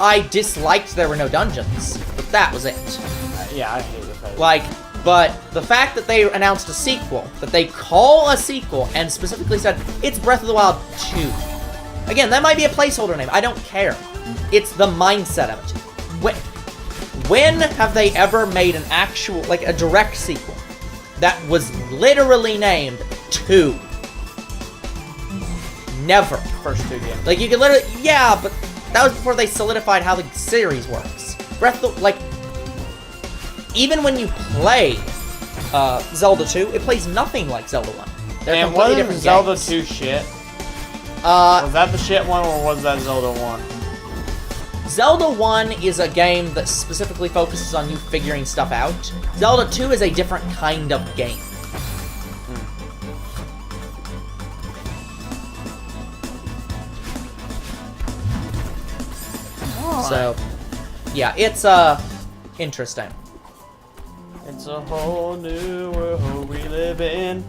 I disliked there were no dungeons, but that was it. Yeah, I hate it. Like, but the fact that they announced a sequel, that they call a sequel, and specifically said, it's Breath of the Wild 2. Again, that might be a placeholder name. I don't care. It's the mindset of it. When have they ever made an actual, like, a direct sequel that was literally named 2? Never. First 2 games. Like, you could literally... Yeah, but that was before they solidified how the series works. Even when you play Zelda 2, it plays nothing like Zelda 1. They're completely different Zelda games. 2 shit? Was that the shit one, or was that Zelda 1? Zelda 1 is a game that specifically focuses on you figuring stuff out. Zelda 2 is a different kind of game. So, yeah, it's, interesting. It's a whole new world we live in.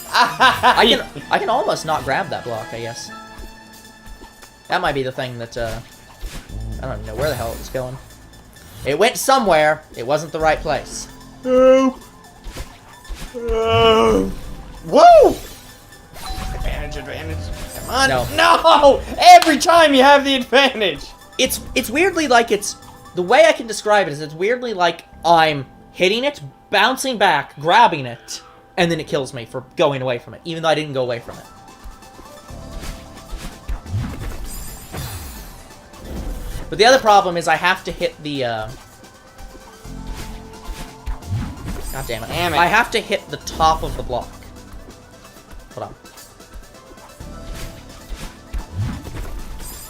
I can almost not grab that block, I guess. That might be the thing that, I don't even know where the hell it was going. It went somewhere. It wasn't the right place. No. No. Woo! Advantage. Come on. No. Every time you have the advantage. It's weirdly like the way I can describe it is it's weirdly like I'm hitting it, bouncing back, grabbing it, and then it kills me for going away from it, even though I didn't go away from it. But the other problem is I have to hit the, God damn it. I have to hit the top of the block. Hold on.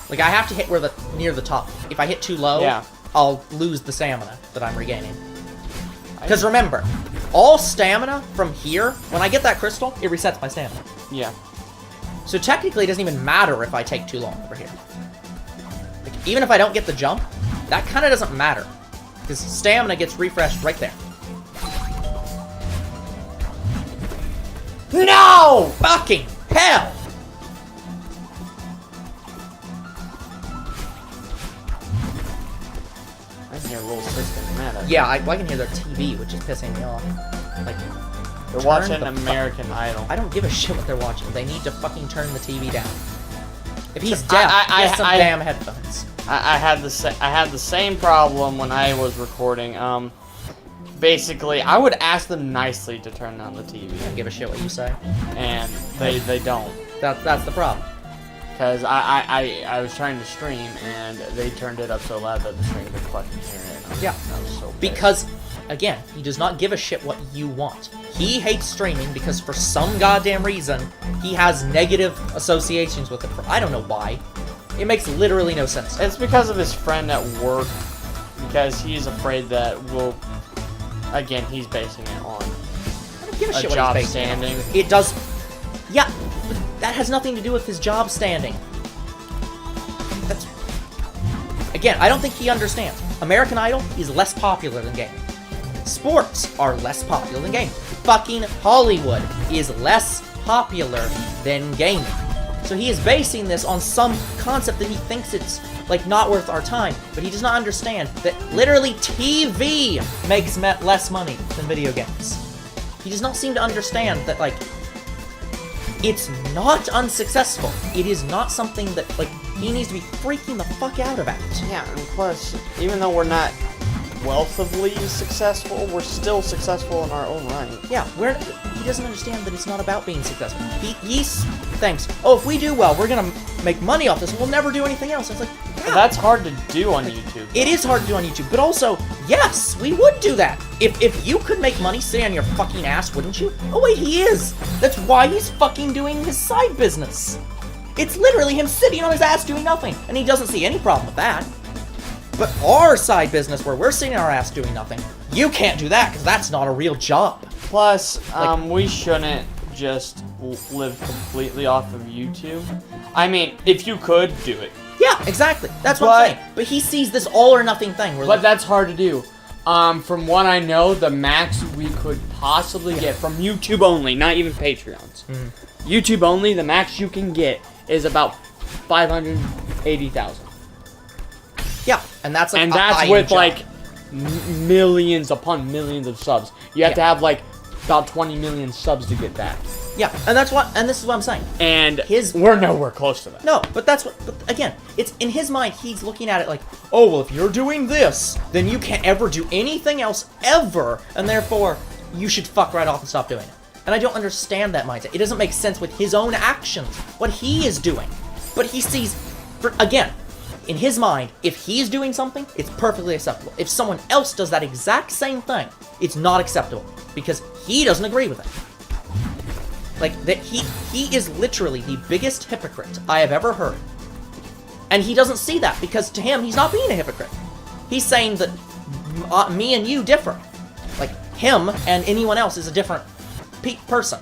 Like, I have to hit near the top. If I hit too low, I'll lose the stamina that I'm regaining. Because remember, all stamina from here, when I get that crystal, it resets my stamina. Yeah. So technically, it doesn't even matter if I take too long over here. Like, even if I don't get the jump, that kind of doesn't matter. Because stamina gets refreshed right there. No! Fucking hell! I can hear a little sister mad at me. Yeah, I can hear their TV, which is pissing me off. Like, they're watching American Idol. I don't give a shit what they're watching. They need to fucking turn the TV down. If he's deaf, get some damn headphones. I had the same problem when I was recording. Basically, I would ask them nicely to turn down the TV. I don't give a shit what you say. And they don't. That's the problem. Because I was trying to stream, and they turned it up so loud that the stream could fucking hear it. Yeah. That was so bad. Because, again, he does not give a shit what you want. He hates streaming because for some goddamn reason, he has negative associations with it. I don't know why. It makes literally no sense. It's because of his friend at work. Because he's afraid that we'll... Again, he's basing it on I don't give a shit job what he's basing standing. It does... Yeah, but that has nothing to do with his job standing. That's... Again, I don't think he understands. American Idol is less popular than gaming. Sports are less popular than gaming. Fucking Hollywood is less popular than gaming. So he is basing this on some concept that he thinks it's, like, not worth our time. But he does not understand that literally TV makes less money than video games. He does not seem to understand that, like, it's not unsuccessful. It is not something that, like, he needs to be freaking the fuck out about. Yeah, and plus, even though we're not wealthily successful, we're still successful in our own right. Yeah, he doesn't understand that it's not about being successful. He thinks, oh, if we do well, we're gonna make money off this, and we'll never do anything else. It's like, yeah. That's hard to do on YouTube. It is hard to do on YouTube, but also, yes, we would do that. If you could make money sitting on your fucking ass, wouldn't you? Oh wait, he is. That's why he's fucking doing his side business. It's literally him sitting on his ass doing nothing, and he doesn't see any problem with that. But our side business, where we're sitting on our ass doing nothing, you can't do that, because that's not a real job. Plus, we shouldn't just live completely off of YouTube. I mean, if you could, do it. Yeah, exactly. That's what I'm saying. But he sees this all or nothing thing. But that's hard to do. From what I know, the max we could possibly get from YouTube only, not even Patreons. YouTube only, the max you can get is about 580,000. Yeah, and that's like that's with like millions upon millions of subs. You have to have like about 20 million subs to get that. Yeah, and this is what I'm saying. And we're nowhere close to that. No, but but again, it's in his mind, he's looking at it like, oh, well, if you're doing this, then you can't ever do anything else ever, and therefore, you should fuck right off and stop doing it. And I don't understand that mindset. It doesn't make sense with his own actions, what he is doing. But he sees, again, in his mind, if he's doing something, it's perfectly acceptable. If someone else does that exact same thing, it's not acceptable, because he doesn't agree with it. Like, that he is literally the biggest hypocrite I have ever heard. And he doesn't see that, because to him, he's not being a hypocrite. He's saying that me and you differ. Like, him and anyone else is a different person.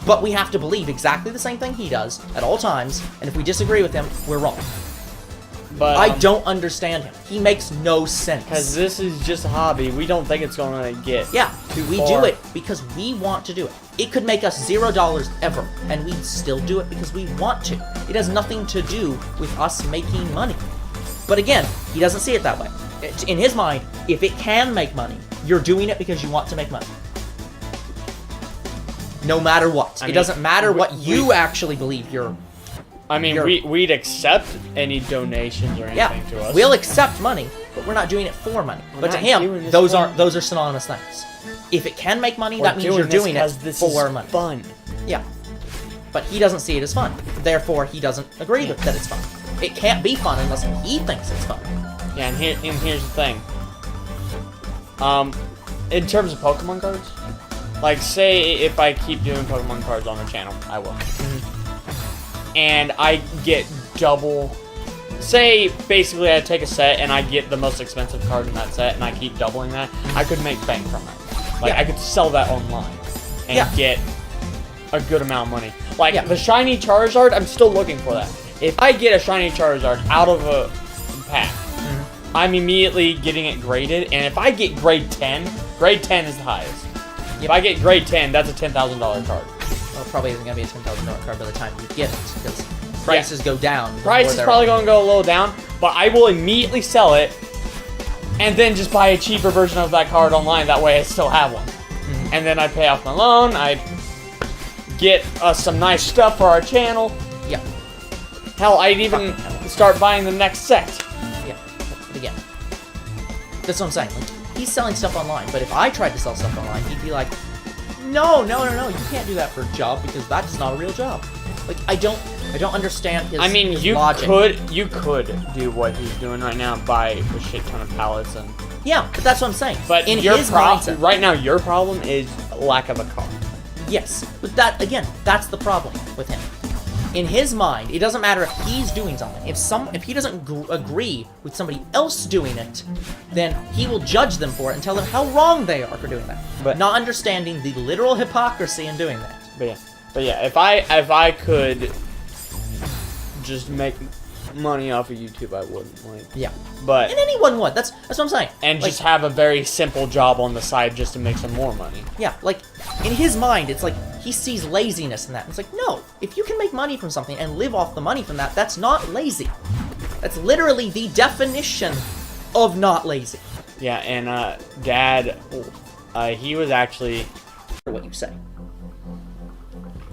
But we have to believe exactly the same thing he does at all times, and if we disagree with him, we're wrong. But I don't understand him. He makes no sense. Because this is just a hobby. We don't think it's going to get too we far. Do it because we want to do it. It could make us $0 ever, and we'd still do it because we want to. It has nothing to do with us making money. But again, he doesn't see it that way. In his mind, if it can make money, you're doing it because you want to make money. No matter what. I It mean, doesn't matter what we- you actually believe you're... I mean, we'd accept any donations or anything to us. We'll accept money, but we're not doing it for money. We're but to not him, doing this those for- are synonymous things. If it can make money, We're that means you're doing it 'cause this for is money. fun. Yeah. But he doesn't see it as fun. Therefore, he doesn't agree with that it's fun. It can't be fun unless he thinks it's fun. Yeah, and here's the thing. In terms of Pokemon cards, like, say if I keep doing Pokemon cards on the channel, I will. And I get double. Say, basically, I take a set and I get the most expensive card in that set, and I keep doubling that. I could make bank from it. Like, Yeah. I could sell that online and Yeah. get a good amount of money. Like, Yeah. the shiny Charizard, I'm still looking for that. If I get a shiny Charizard out of a pack, I'm immediately getting it graded, and if I get grade 10 is the highest. If I get grade 10, that's a $10,000 card. Well, it probably isn't going to be a $10,000 card by the time you get it, because prices go down. the Price more is they're- probably going to go a little down, but I will immediately sell it, and then just buy a cheaper version of that card online. That way I still have one. And then I pay off my loan, I get some nice stuff for our channel. Yeah. Hell, I'd even start buying the next set. Yeah. But again, that's what I'm saying. Like, he's selling stuff online, but if I tried to sell stuff online, he'd be like, no, you can't do that for a job because that's not a real job. Like, I don't understand his I mean, his you logic. could do what he's doing right now, buy a shit ton of pallets and. Yeah, but that's what I'm saying. But in your his problem mindset, right now, your problem is lack of a car. yes, but that again, that's the problem with him. In his mind, it doesn't matter if he's doing something. If he doesn't agree with somebody else doing it, then he will judge them for it and tell them how wrong they are for doing that. But- not understanding the literal hypocrisy in doing that. But yeah, if I could just make money off of YouTube, I wouldn't. Like, Yeah. but And anyone would. That's what I'm saying. and Like, just have a very simple job on the side just to make some more money. yeah, like in his mind, it's like he sees laziness in that. It's like, no, if you can make money from something and live off the money from that, that's not lazy. That's literally the definition of not lazy. Yeah, and Dad, he was actually. For what you say.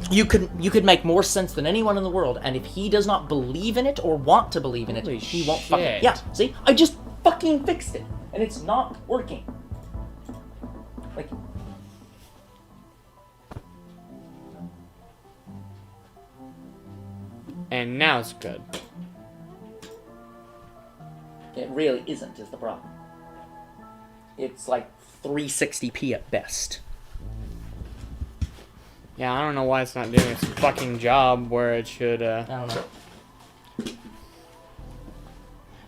You could make more sense than anyone in the world, and if he does not believe in it or want to believe in it, Holy he won't fucking. shit. Yeah, see? I just fucking fixed it, and it's not working. Like. And now it's good. It really isn't, is the problem. It's like 360p at best. Yeah, I don't know why it's not doing its fucking job where it should. I don't know.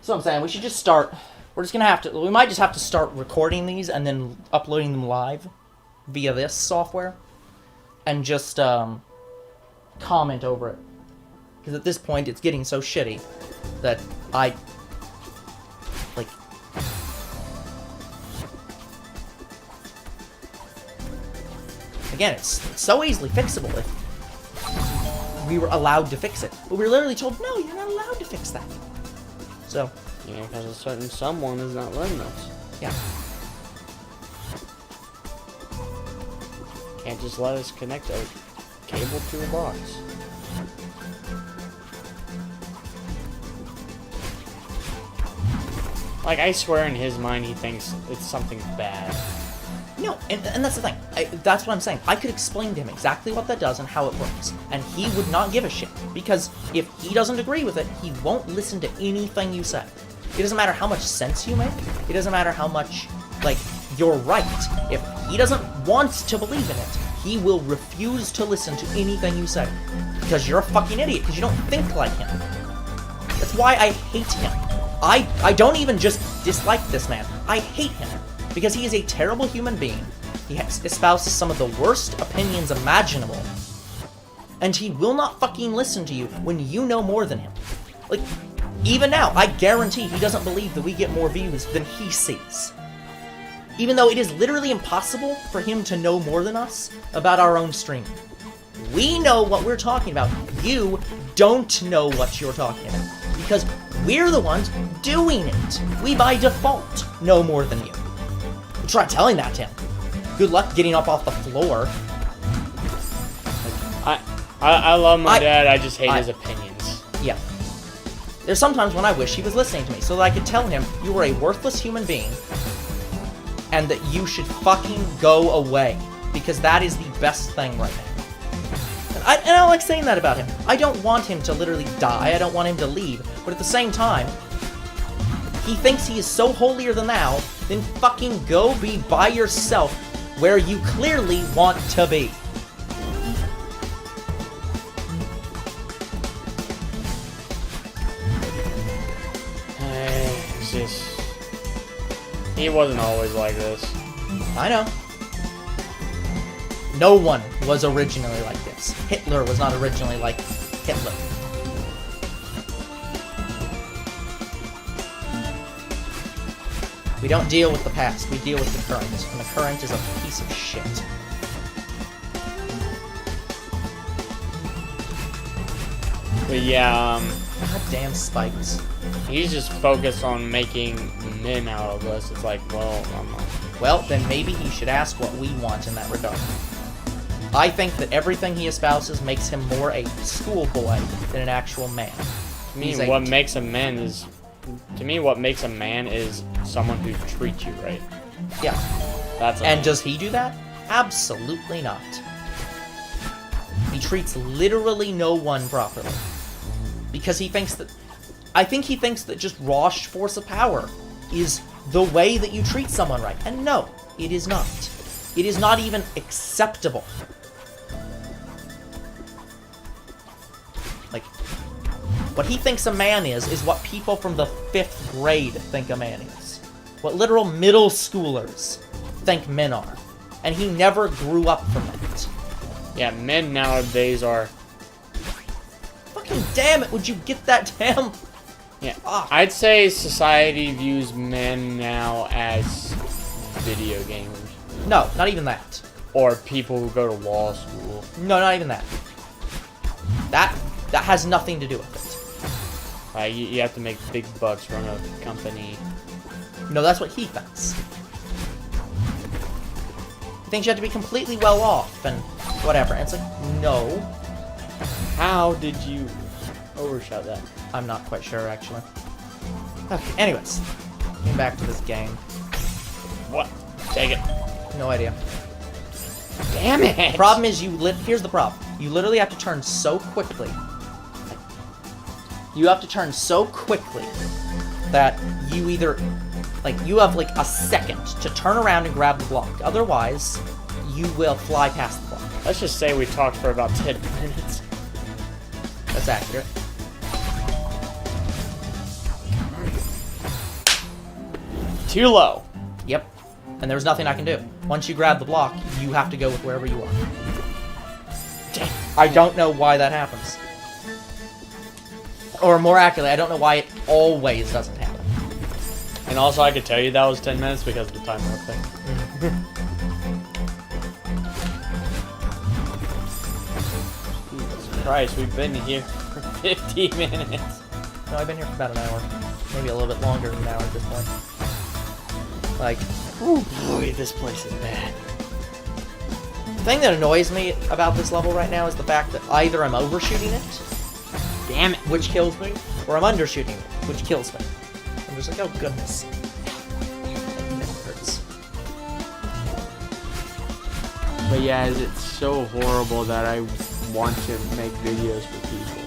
So I'm saying we should just start. We're just gonna have to. We might just have to start recording these and then uploading them live via this software, and just comment over it. Because at this point, it's getting so shitty that I like. Again, it's so easily fixable if we were allowed to fix it. But we were literally told, no, you're not allowed to fix that. So, Yeah, because a certain someone is not letting us. yeah. Can't just let us connect a cable to a box. Like, I swear in his mind he thinks it's something bad. No, and that's the thing. That's what I'm saying. I could explain to him exactly what that does and how it works, and he would not give a shit. Because if he doesn't agree with it, he won't listen to anything you say. It doesn't matter how much sense you make. It doesn't matter how much, like, you're right. If he doesn't want to believe in it, he will refuse to listen to anything you say. Because you're a fucking idiot, because you don't think like him. That's why I hate him. I don't even just dislike this man. I hate him. Because he is a terrible human being. He espouses some of the worst opinions imaginable. And he will not fucking listen to you when you know more than him. Like, even now, I guarantee he doesn't believe that we get more views than he sees. Even though it is literally impossible for him to know more than us about our own stream. We know what we're talking about. You don't know what you're talking about. Because we're the ones doing it. We, by default, know more than you. Try telling that to him. Good luck getting up off the floor. I love my dad, I just hate his opinions. Yeah. There's sometimes when I wish he was listening to me so that I could tell him you were a worthless human being and that you should fucking go away, because that is the best thing right now. And I like saying that about him. I don't want him to literally die, I don't want him to leave, but at the same time, he thinks he is so holier than thou, then fucking go be by yourself where you clearly want to be. It's just... He wasn't always like this. I know. No one was originally like this. Hitler was not originally like Hitler. We don't deal with the past, we deal with the current, and the current is a piece of shit. But yeah, Goddamn spikes. he's just focused on making men out of us. It's like, well, Well, then maybe he should ask what we want in that regard. I think that everything he espouses makes him more a schoolboy than an actual man. To me, what makes a man is... To me, what makes a man is someone who treats you right. Yeah. That's And does he do that? Absolutely not. He treats literally no one properly. Because he thinks that... I think he thinks that just raw force of power is the way that you treat someone right. And no, it is not. It is not even acceptable. Like, what he thinks a man is what people from the 5th grade think a man is. What literal middle schoolers think men are. And he never grew up from that. Yeah, men nowadays are... Fucking damn it, would you get that damn... Yeah, I'd say society views men now as video gamers. No, not even that. Or people who go to law school. No, not even that. That has nothing to do with it. You have to make big bucks run a company. No, that's what he thinks. He thinks you have to be completely well off and whatever. And it's like, no. How did you overshot that? I'm not quite sure, actually. Okay, anyways. Getting back to this game. What? Take it. No idea. Damn it! Problem is, here's the problem. You literally have to turn so quickly. You have to turn so quickly that you either... Like, you have, like, a second to turn around and grab the block. Otherwise, you will fly past the block. Let's just say we talked for about 10 minutes. That's accurate. Too low. Yep. And there's nothing I can do. Once you grab the block, you have to go with wherever you are. Damn. I don't know why that happens. Or more accurately, I don't know why it always doesn't happen. And also, I could tell you that was 10 minutes because of the timer thing. Jesus Christ, we've been here for 50 minutes. No, I've been here for about an hour. Maybe a little bit longer than an hour at this point. Like, ooh, boy, this place is bad. The thing that annoys me about this level right now is the fact that either I'm overshooting it, damn it, which kills me, or I'm undershooting it, which kills me. I'm just like, oh goodness. That hurts. But yeah, it's so horrible that I want to make videos for people.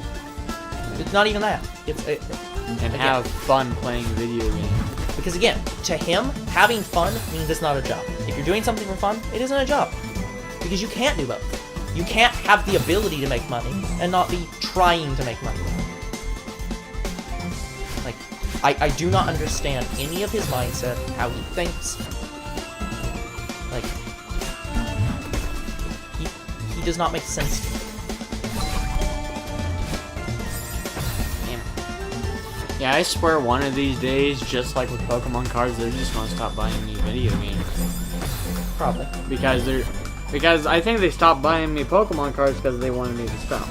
It's not even that. And have fun playing video games. Because again, to him, having fun means it's not a job. If you're doing something for fun, it isn't a job. Because you can't do both. You can't have the ability to make money and not be trying to make money. Like, I do not understand any of his mindset, how he thinks. Like, he does not make sense to me. Yeah, I swear one of these days, just like with Pokemon cards, they're just gonna stop buying me video games. Probably. Because I think they stopped buying me Pokemon cards because they wanted me to stop.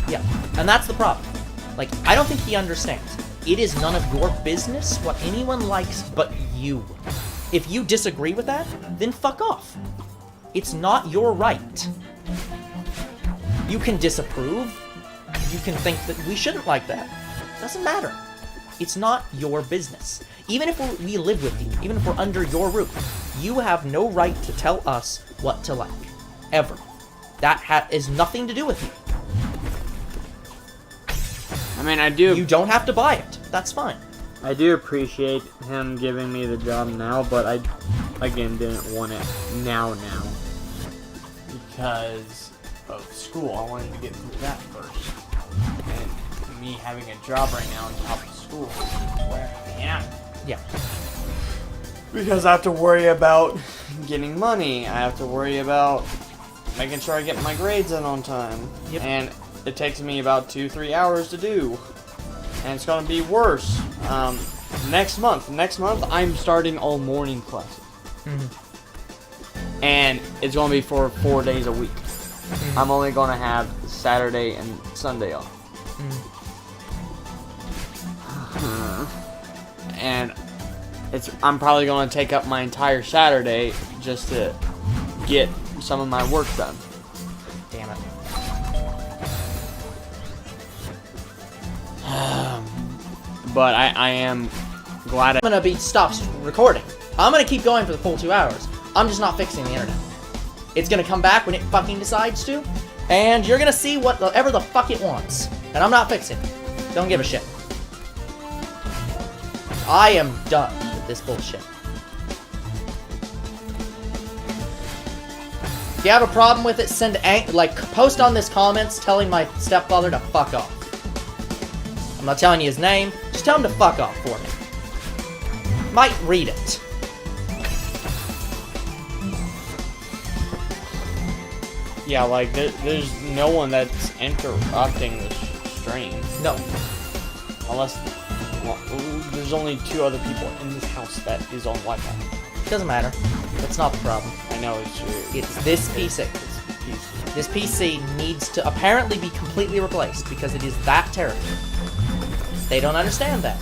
Yeah, and that's the problem. Like, I don't think he understands. It is none of your business what anyone likes but you. If you disagree with that, then fuck off. It's not your right. You can disapprove. You can think that we shouldn't like that. Doesn't matter. It's not your business. Even if we live with you, even if we're under your roof, you have no right to tell us what to like. Ever. That is nothing to do with you. I mean, I do... You don't have to buy it. That's fine. I do appreciate him giving me the job now, but I, again, didn't want it now. Because of school. I wanted to get through that first. And me having a job right now on top of school is where I am. Yeah. Because I have to worry about getting money. I have to worry about making sure I get my grades in on time. Yep. And it takes me about 2-3 hours to do. And it's going to be worse. Next month, I'm starting all morning classes. Mm-hmm. And it's going to be for 4 days a week. Mm-hmm. I'm only going to have Saturday and Sunday off. Mm-hmm. And I'm probably going to take up my entire Saturday just to get some of my work done. Damn it. But I am glad I'm gonna be stopped recording. I'm gonna keep going for the full 2 hours. I'm just not fixing the internet. It's gonna come back when it fucking decides to, and you're gonna see whatever the fuck it wants. And I'm not fixing it. Don't give a shit. I am done with this bullshit. If you have a problem with it, post on this comments telling my stepfather to fuck off. I'm not telling you his name, just tell him to fuck off for me. Might read it. Yeah, like, there's no one that's interrupting the stream. No. Unless, well, there's only 2 other people in this house that is on Wi-Fi. Doesn't matter. That's not the problem. I know, it's true. It's this PC. This PC needs to apparently be completely replaced because it is that terrible. They don't understand that.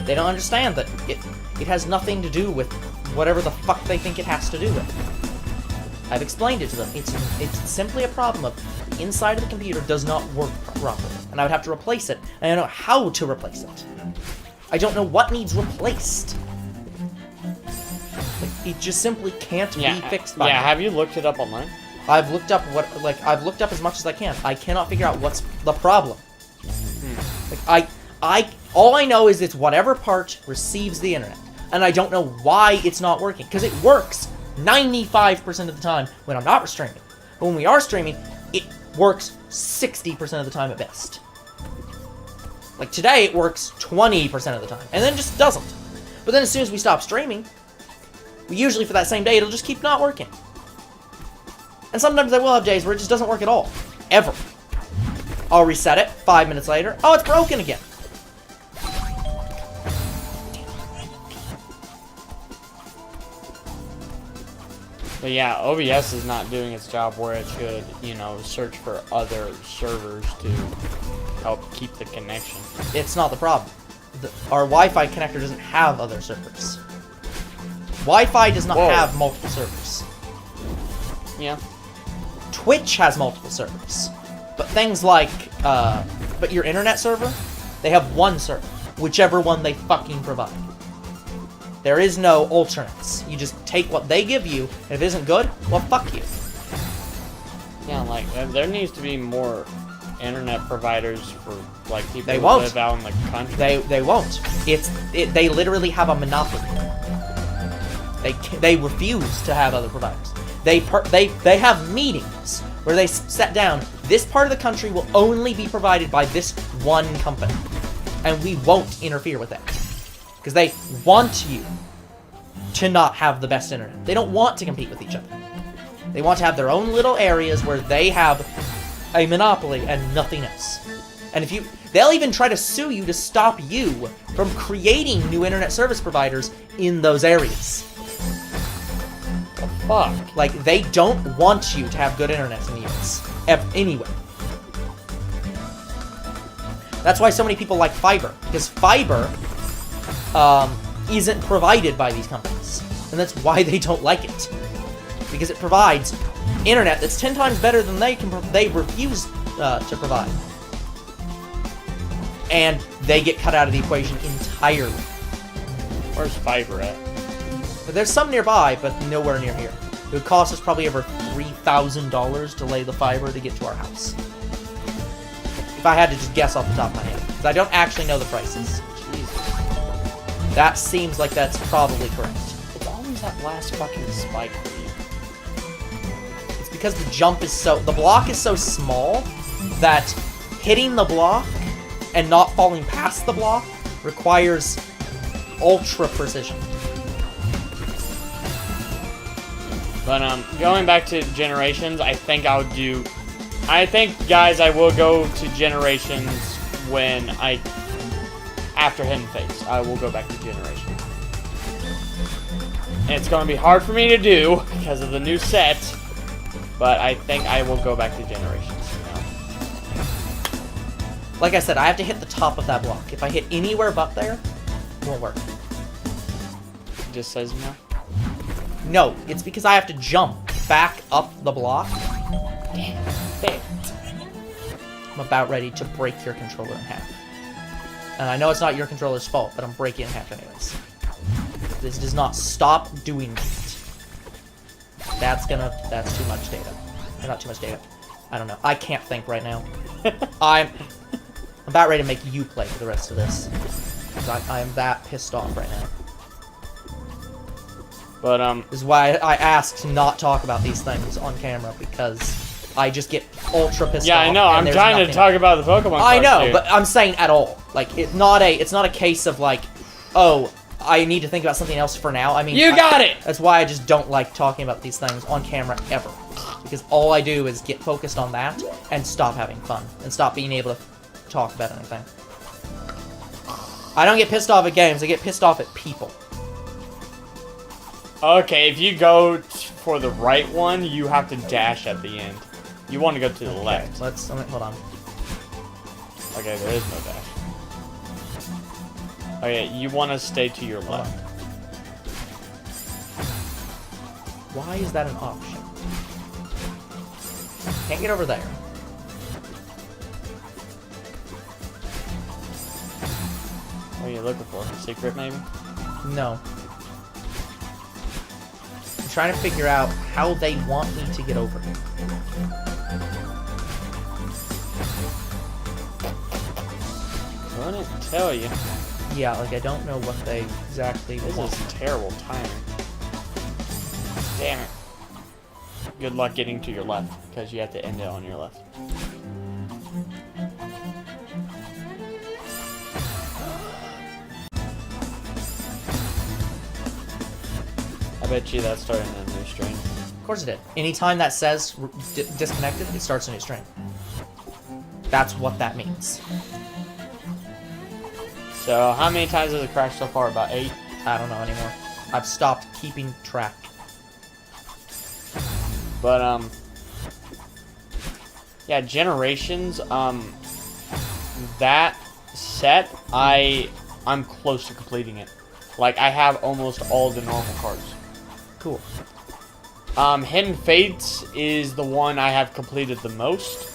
They don't understand that it has nothing to do with whatever the fuck they think it has to do with. I've explained it to them. It's simply a problem of the inside of the computer does not work properly, and I would have to replace it, and I don't know how to replace it. I don't know what needs replaced. Like, it just simply can't be fixed by me. Have you looked it up online? I've looked up I've looked up as much as I can. I cannot figure out what's the problem. Like, all I know is it's whatever part receives the internet, and I don't know why it's not working, because it works 95% of the time when I'm not streaming. But when we are streaming, it works 60% of the time at best. Like today, it works 20% of the time, and then just doesn't. But then as soon as we stop streaming, usually for that same day, it'll just keep not working. And sometimes I will have days where it just doesn't work at all. Ever. I'll reset it, 5 minutes later, oh, it's broken again. But yeah, OBS is not doing its job where it should, search for other servers to help keep the connection. It's not the problem. Our Wi-Fi connector doesn't have other servers. Wi-Fi does not have multiple servers. Yeah. Twitch has multiple servers. But things like, but your internet server, they have one server. Whichever one they fucking provide. There is no alternates. You just take what they give you, and if it isn't good, well, fuck you. Yeah, like, there needs to be more internet providers for, like, people who live out in the country. They won't. They literally have a monopoly. They refuse to have other providers. They have meetings where they set down, this part of the country will only be provided by this one company. And we won't interfere with that. Because they want you to not have the best internet. They don't want to compete with each other. They want to have their own little areas where they have a monopoly and nothing else. And they'll even try to sue you to stop you from creating new internet service providers in those areas. The fuck? Like, they don't want you to have good internet in the US. Anyway. That's why so many people like fiber. Because fiber isn't provided by these companies. And that's why they don't like it. because it provides internet that's 10 times better than they refuse to provide. And they get cut out of the equation entirely. Where's fiber at? But there's some nearby, but nowhere near here. It would cost us probably over $3,000 to lay the fiber to get to our house. If I had to just guess off the top of my head. Because I don't actually know the prices. Jesus. That seems like that's probably correct. It's always that last fucking spike for you. It's because the block is so small that hitting the block and not falling past the block requires ultra precision. But going back to generations, I think, guys, I will go to generations when after Hidden Fates. I will go back to generations. And it's going to be hard for me to do because of the new set, but I think I will go back to generations. Like I said, I have to hit the top of that block. If I hit anywhere but there, it won't work. It just says no. No, it's because I have to jump back up the block. Damn. I'm about ready to break your controller in half. And I know it's not your controller's fault, but I'm breaking it in half anyways. This does not stop doing that. That's too much data. Or not too much data. I don't know. I can't think right now. I'm about ready to make you play for the rest of this. I am that pissed off right now. But, This is why I asked to not talk about these things on camera, because I just get ultra pissed off. yeah, I know. I'm trying to talk about the Pokemon cards I know, here. but I'm saying at all. Like, it's not a case of like, oh, I need to think about something else for now. I mean, you got it! That's why I just don't like talking about these things on camera ever. Because all I do is get focused on that and stop having fun. And stop being able to talk about anything. I don't get pissed off at games, I get pissed off at people. Okay, if you go for the right one, you have to dash at the end. You want to go to the left. Hold on. Okay, there is no dash. Okay, you want to stay to your left. Why is that an option? Can't get over there. What are you looking for? A secret, maybe? No. I'm trying to figure out how they want me to get over here. Couldn't tell you. Yeah, like I don't know what they exactly want. This is terrible timing. Damn it. Good luck getting to your left, because you have to end it on your left. I bet you that's starting a new stream. Of course it did. Anytime that says disconnected, it starts a new stream. That's what that means. So, how many times has it crashed so far? About 8? I don't know anymore. I've stopped keeping track. But, yeah, Generations, that set, I'm close to completing it. Like, I have almost all the normal cards. Cool. Hidden Fates is the one I have completed the most,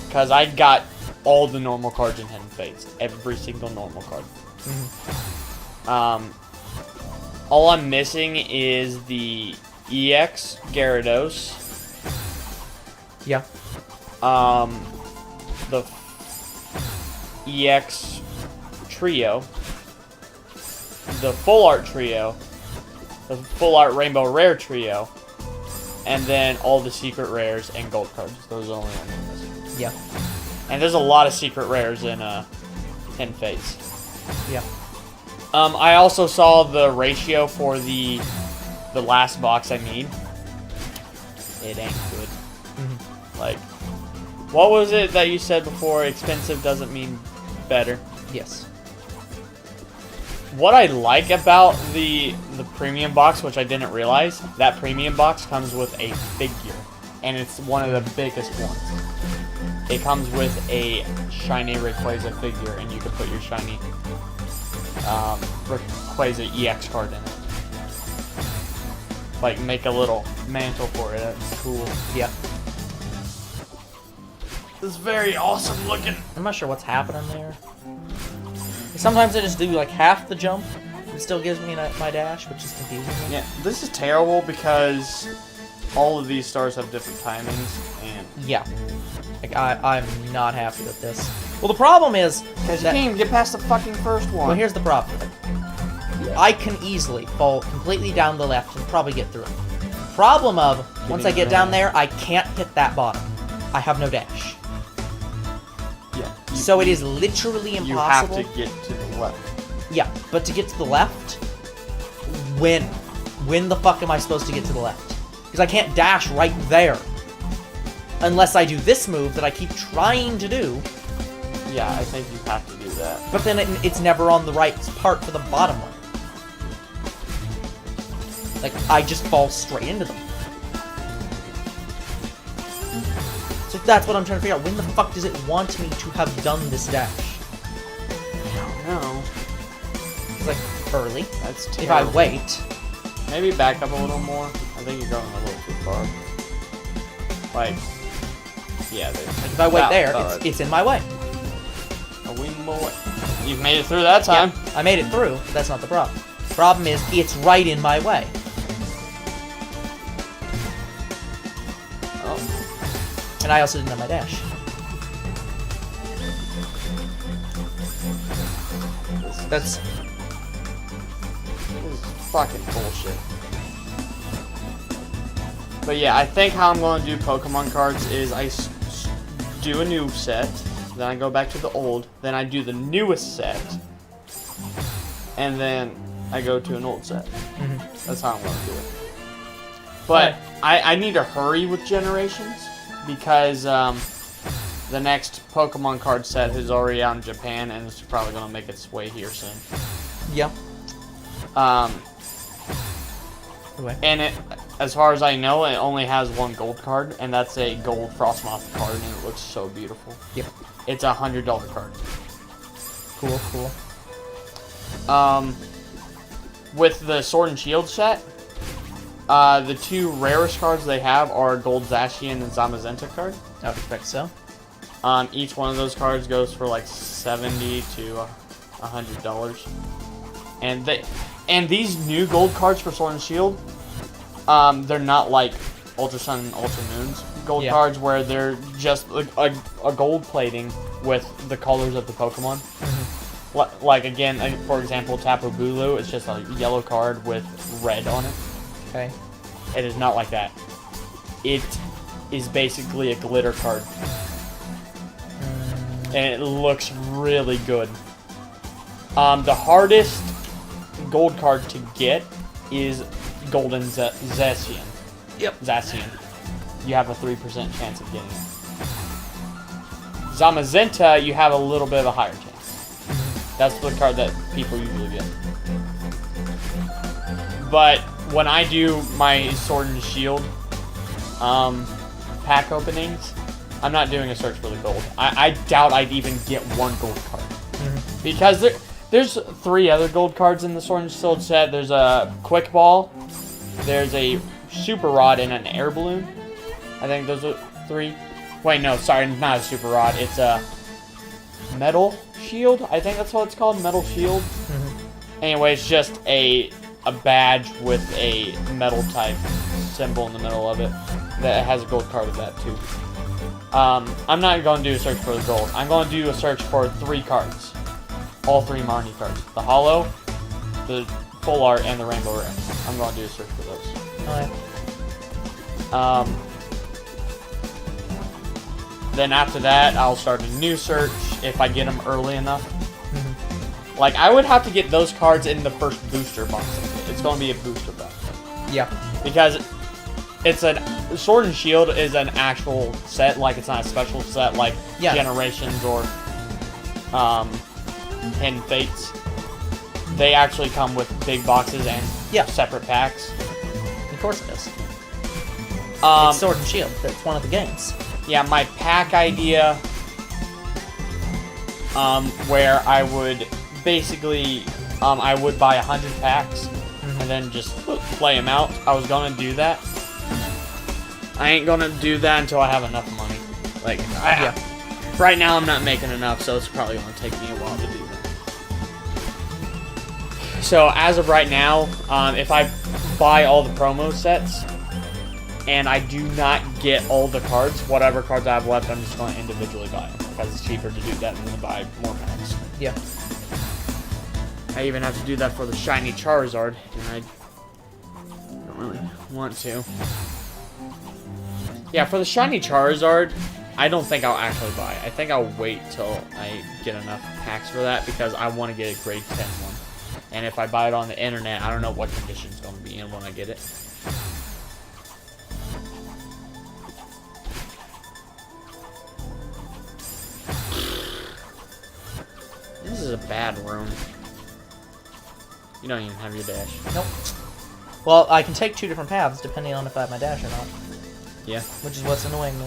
because I got all the normal cards in Hidden Fates. Every single normal card. Mm-hmm. All I'm missing is the EX Gyarados. Yeah. The EX Trio. The Full Art Trio. The Full Art Rainbow Rare Trio. And then all the secret rares and gold cards. Those are the only ones I'm missing. Yeah. And there's a lot of secret rares in Hidden Fates. Yeah. I also saw the ratio for the last box I need. It ain't good. Mm-hmm. Like, what was it that you said before? Expensive doesn't mean better. Yes. What I like about the premium box, which I didn't realize, that premium box comes with a figure, and it's one of the biggest ones. It comes with a shiny Rayquaza figure, and you can put your shiny Rayquaza EX card in it. like make a little mantle for it. That's cool. Yeah. It's very awesome looking. I'm not sure what's happening there. Sometimes I just do like half the jump. It still gives me my dash, which is confusing. Yeah, this is terrible because all of these stars have different timings, and yeah, like I'm not happy with this. Well, the problem is because you can't even get past the fucking first one. Well, here's the problem. I can easily fall completely down the left and probably get through it. Problem of once I get down there, I can't hit that bottom. I have no dash. Yeah. So it is literally impossible. You have to get to the left. Yeah, but to get to the left, when the fuck am I supposed to get to the left? Because I can't dash right there. Unless I do this move that I keep trying to do. Yeah, I think you have to do that. But then it's never on the right part for the bottom one. Like, I just fall straight into them. So that's what I'm trying to figure out. When the fuck does it want me to have done this dash? I don't know. It's like, early. That's terrible. If I wait. Maybe back up a little more. I think you're going a little too far. Like, yeah. Like if I wait there, it's in my way. A wee more. You've made it through that time. Yeah, I made it through. That's not the problem. Problem is, it's right in my way. Oh. And I also didn't have my dash. This is fucking bullshit. But yeah, I think how I'm going to do Pokemon cards is I do a new set, then I go back to the old, then I do the newest set, and then I go to an old set. Mm-hmm. That's how I'm going to do it. But I need to hurry with generations because the next Pokemon card set is already out in Japan and it's probably going to make its way here soon. Yeah. Anyway. And it, as far as I know, it only has one gold card, and that's a gold Frostmoth card, and it looks so beautiful. Yep. It's a $100 card. Cool, cool. With the Sword and Shield set, the two rarest cards they have are Gold Zacian and Zamazenta card. I would expect so. Each one of those cards goes for like $70 to $100. And these new gold cards for Sword and Shield, they're not like Ultra Sun and Ultra Moon's gold cards where they're just like a gold plating with the colors of the Pokemon. Mm-hmm. Like again, for example, Tapu Bulu is just a yellow card with red on it. Okay. It is not like that. It is basically a glitter card. And it looks really good. The hardest gold card to get is Golden Zacian. Yep. Zacian. You have a 3% chance of getting it. Zamazenta, you have a little bit of a higher chance. That's the card that people usually get. But when I do my Sword and Shield pack openings, I'm not doing a search for the gold. I doubt I'd even get one gold card. Mm-hmm. Because there's 3 other gold cards in the Sword and Shield set. There's a Quick Ball, there's a Super Rod, and an Air Balloon. I think those are 3. Wait, no, sorry, not a Super Rod. It's a Metal Shield. I think that's what it's called, Metal Shield. Mm-hmm. Anyway, it's just a badge with a metal type symbol in the middle of it that has a gold card of that too. I'm not going to do a search for the gold. I'm going to do a search for 3 cards. All 3 Marnie cards. The Holo, the Full Art, and the Rainbow Rare. I'm going to do a search for those. Alright. Then after that, I'll start a new search if I get them early enough. Mm-hmm. Like, I would have to get those cards in the first booster box. It's going to be a booster box. Yeah. Because Sword and Shield is an actual set, like it's not a special set like Generations or Hidden Fates. They actually come with big boxes and separate packs. Of course it is. It's Sword and Shield. That's one of the games. Yeah, my pack idea, where I would basically, I would buy 100 packs, and then just play them out. I was gonna do that. I ain't gonna do that until I have enough money. Like, right now I'm not making enough, so it's probably gonna take me a while to do that. So as of right now, if I buy all the promo sets and I do not get all the cards, whatever cards I have left, I'm just gonna individually buy them because it's cheaper to do that than to buy more packs. Yeah. I even have to do that for the shiny Charizard, and I don't really want to. Yeah, for the shiny Charizard, I don't think I'll actually buy it. I think I'll wait till I get enough packs for that because I want to get a grade 10 one. And if I buy it on the internet, I don't know what condition it's going to be in when I get it. This is a bad room. You don't even have your dash. Nope. Well, I can take 2 different paths depending on if I have my dash or not. Yeah. Which is what's annoying me.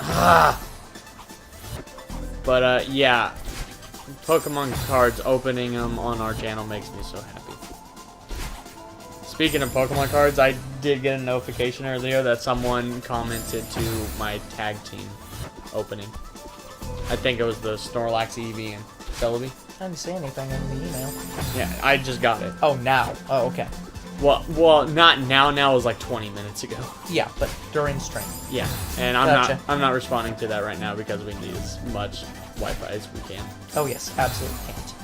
Ah! But, yeah. Pokemon cards, opening them on our channel makes me so happy. Speaking of Pokemon cards, I did get a notification earlier that someone commented to my tag team opening. I think it was the Snorlax, Eevee, and Celebi. I didn't see anything in the email. Yeah, I just got it. Oh, now. Oh, okay. Well, not now. Now was like 20 minutes ago. Yeah, but during stream. Yeah, and I'm Gotcha. not responding to that right now because we need as much Wi-Fi as we can. Oh yes, absolutely can't.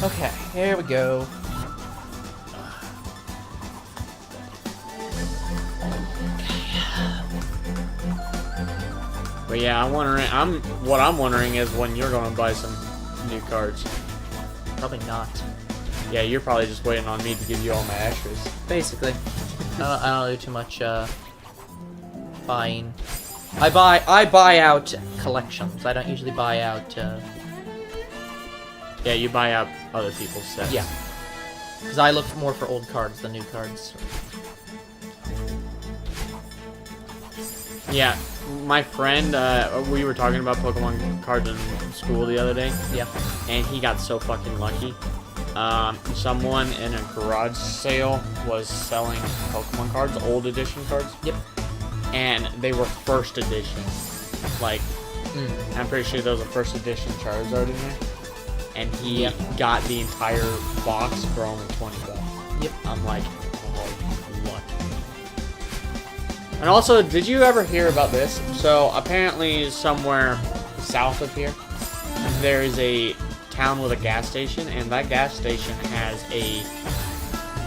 Okay, here we go. But yeah, what I'm wondering is when you're going to buy some new cards. Probably not. Yeah, you're probably just waiting on me to give you all my extras. Basically, I don't do too much buying. I buy out collections. I don't usually buy out. Yeah, you buy out other people's sets. Yeah, because I look more for old cards than new cards. Yeah, my friend, we were talking about Pokemon cards in school the other day. Yeah. And he got so fucking lucky. Someone in a garage sale was selling Pokemon cards, old edition cards. Yep. And they were first edition. Like, I'm pretty sure there was a first edition Charizard in there. And he got the entire box for only $20. Yep. I'm like, oh, lucky. And also, did you ever hear about this? So, apparently, somewhere south of here, there is a town with a gas station, and that gas station has a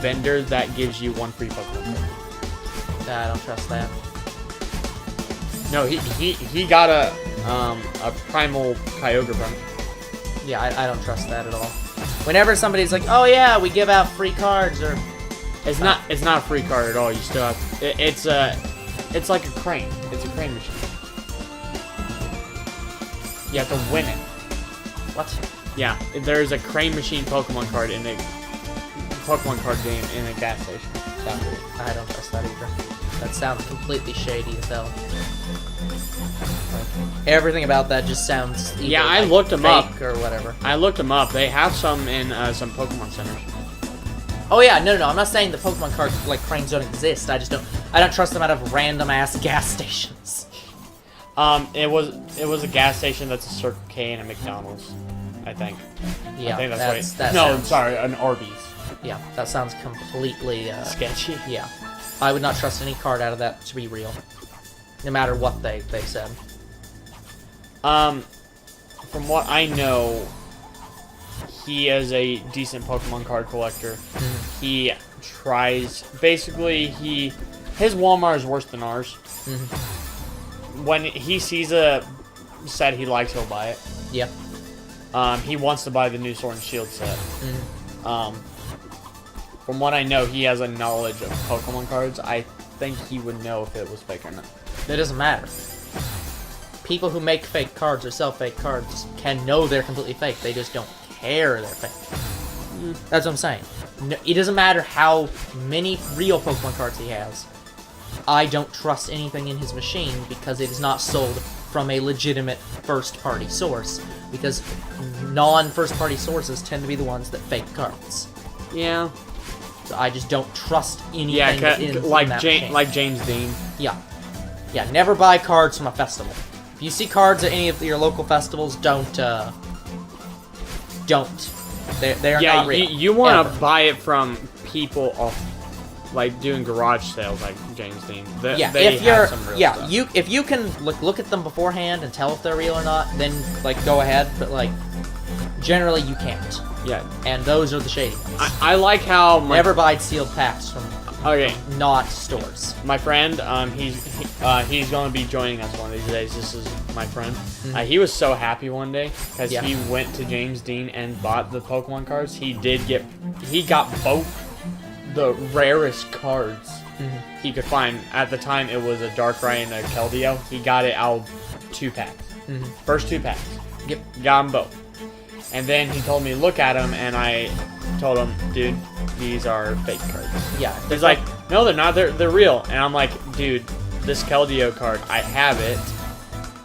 vendor that gives you one free Pokemon card. I don't trust that. No, he got a primal Kyogre from it. Yeah, I don't trust that at all. Whenever somebody's like, "Oh yeah, we give out free cards," or it's not a free card at all. You still have it's like a crane. It's a crane machine. You have to win it. what? Yeah, there's a crane machine Pokemon card in a Pokemon card game in a gas station. I don't trust that either. That sounds completely shady as hell. Like, everything about that just sounds either, Yeah, I like, looked them up. fake or whatever. I looked them up. They have some in some Pokemon centers. Oh yeah, no. I'm not saying the Pokemon cards like cranes don't exist. I don't trust them out of random ass gas stations. It was a gas station that's a Circle K and a McDonald's, I think. Yeah, I think that's that no, sounds, sorry, an Arby's. Yeah, that sounds completely Sketchy. Yeah, I would not trust any card out of that to be real, no matter what they said. From what I know, he is a decent Pokemon card collector. He tries, basically, his Walmart is worse than ours. When he sees a set he likes, he'll buy it. Yep. He wants to buy the new Sword and Shield set. From what I know, he has a knowledge of Pokemon cards. I think he would know if it was fake or not. It doesn't matter. People who make fake cards or sell fake cards can know they're completely fake. They just don't care they're fake. That's what I'm saying. No, it doesn't matter how many real Pokemon cards he has. I don't trust anything in his machine because it is not sold from a legitimate first-party source. Because non-first-party sources tend to be the ones that fake cards. Yeah. So I just don't trust anything in like that James, machine. like James Dean. Yeah. Yeah, never buy cards from a festival. If you see cards at any of your local festivals, don't. They're Yeah, not real. you want ever. to buy it from people off, like doing garage sales, like James Dean. They if you're have some real stuff. if you can look at them beforehand and tell if they're real or not, then like go ahead. But like generally you can't. Yeah, And those are the shady ones. I like how Never buy sealed packs from not stores. My friend, he's going to be joining us one of these days. This is my friend. He was so happy one day because he went to James Dean and bought the Pokemon cards. He got both the rarest cards he could find. At the time, it was a Darkrai and a Keldeo. He got it out of 2 packs. First 2 packs. Yep. Got them both. And then he told me to look at them, and I told him, dude, these are fake cards. Yeah. He's like, no, they're not. They're real. And I'm like, dude, this Keldeo card, I have it.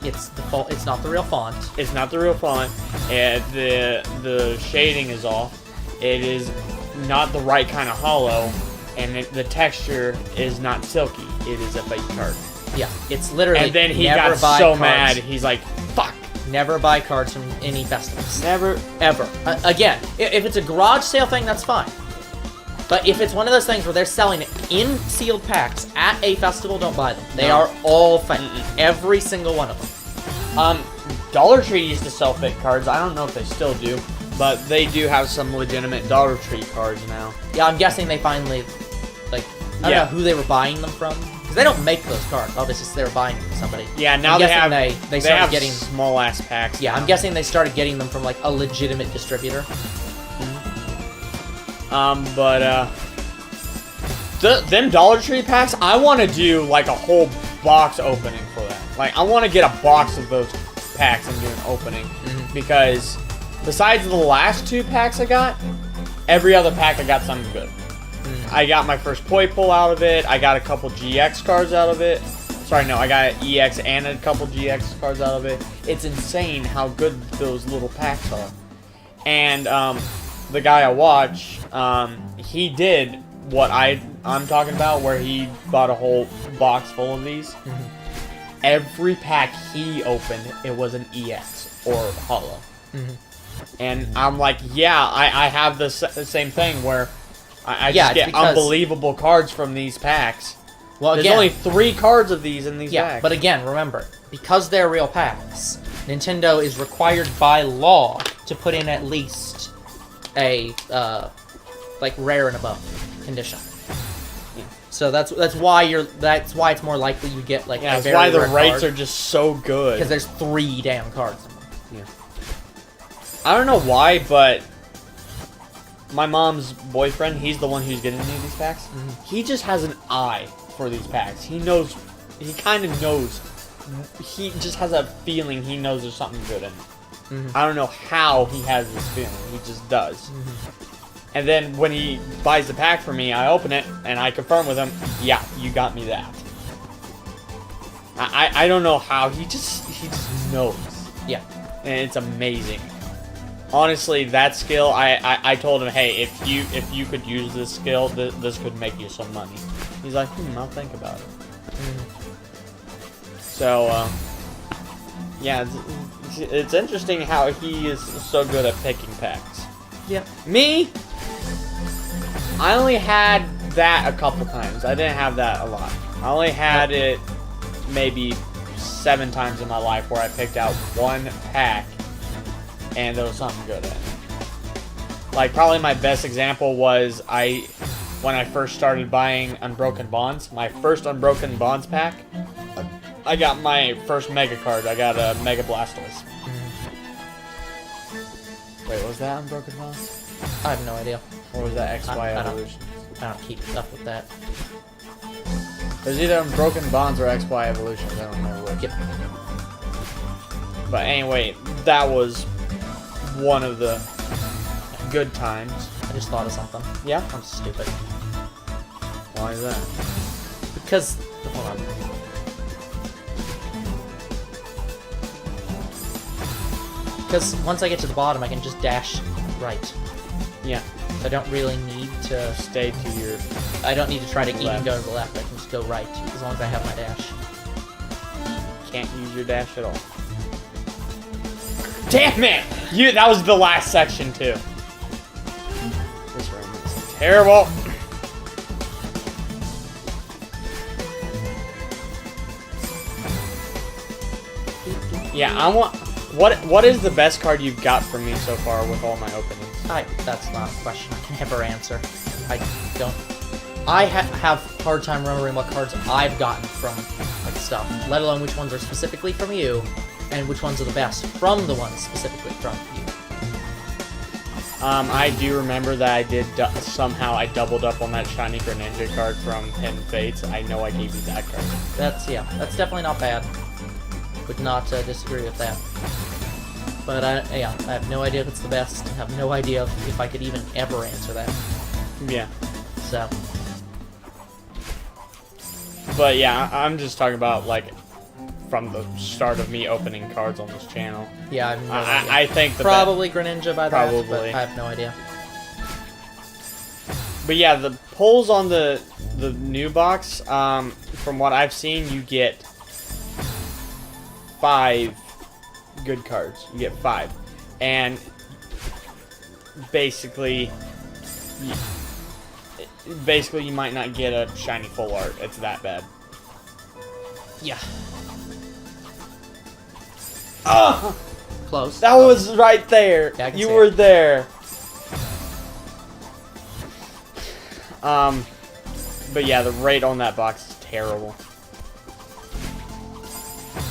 It's not the real font. It's not the real font, and the shading is off. It is not the right kind of hollow, and the texture is not silky. It is a fake card. Yeah, it's literally. And then he never got buy so cards. mad. He's like, fuck. Never buy cards from any festivals. Never. Ever. Again, if it's a garage sale thing, that's fine. But if it's one of those things where they're selling it in sealed packs at a festival, don't buy them. They are all fake. Every single one of them. Dollar Tree used to sell fake cards. I don't know if they still do, but they do have some legitimate Dollar Tree cards now. Yeah, I'm guessing they finally, like, I don't know who they were buying them from. Because they don't make those cards. Obviously, they were buying them from somebody. Yeah, now I'm they guessing have they started getting small ass packs. Yeah, now. I'm guessing they started getting them from like a legitimate distributor. Them Dollar Tree packs, I want to do like a whole box opening for that. Like, I want to get a box of those packs and do an opening. Because besides the last 2 packs I got, every other pack I got something good. I got my first Poi Pull out of it. I got a couple GX cards out of it. Sorry, no, I got an EX and a couple GX cards out of it. It's insane how good those little packs are. And the guy I watch, he did what I'm talking about, where he bought a whole box full of these. Every pack he opened, it was an EX or Holo. And I'm like, yeah, I have the same thing where I just get unbelievable cards from these packs. Well, There's only 3 cards of these in these packs. But again, remember, because they're real packs, Nintendo is required by law to put in at least a like rare and above condition. So that's why it's more likely you get like yeah, a that's why the rates card, are just so good. because there's 3 damn cards in them. Yeah. I don't know why, but my mom's boyfriend, he's the one who's getting me these packs. He just has an eye for these packs. He knows, he kind of knows. He just has a feeling he knows there's something good in it. I don't know how he has this feeling. He just does. And then when he buys the pack for me, I open it and I confirm with him, yeah, you got me that. I don't know how. He just knows. Yeah. And it's amazing. Honestly, that skill, I told him, hey, if you could use this skill, this could make you some money. He's like, I'll think about it. So, yeah, it's interesting how he is so good at picking packs. Yeah. Me, I only had that a couple times. I didn't have that a lot. I only had it maybe 7 times in my life where I picked out one pack and there was something good in it. Like, probably my best example was when I first started buying Unbroken Bonds, my first Unbroken Bonds pack, I got my first Mega card. I got a Mega Blastoise. Wait, was that Unbroken Bonds? I have no idea. Or was that XY I don't- Evolution? I don't keep up with that. It was either Unbroken Bonds or XY Evolutions. I don't remember which. Yep. But anyway, that was one of the good times. I just thought of something. Yeah? I'm stupid. Why is that? Because, hold on. Because once I get to the bottom, I can just dash right. Yeah. So I don't really need to Stay to your... I don't need to try to even Left. go to the left. I can just go right as long as I have my dash. Can't use your dash at all. Damn it! That was the last section, too. This room is terrible. Yeah, I want... What is the best card you've got from me so far with all my openings? That's not a question I can ever answer. I don't... I have a hard time remembering what cards I've gotten from like stuff, let alone which ones are specifically from you, and which ones are the best from the ones specifically from you. I do remember that I did somehow I doubled up on that shiny Greninja card from Hidden Fates. I know I gave you that card. That's definitely not bad. Would not disagree with that. But I have no idea if it's the best. I have no idea if I could even ever answer that. Yeah. So. But yeah, I'm just talking about like from the start of me opening cards on this channel. Yeah, I have no idea. I think probably Greninja by that, probably. but I have no idea. But yeah, the pulls on the new box, from what I've seen, you get 5 good cards. You get 5, and basically you might not get a shiny full art. It's that bad. Yeah. Oh, Close. that was right there. Yeah, I can you see were it. there. But yeah, the rate on that box is terrible.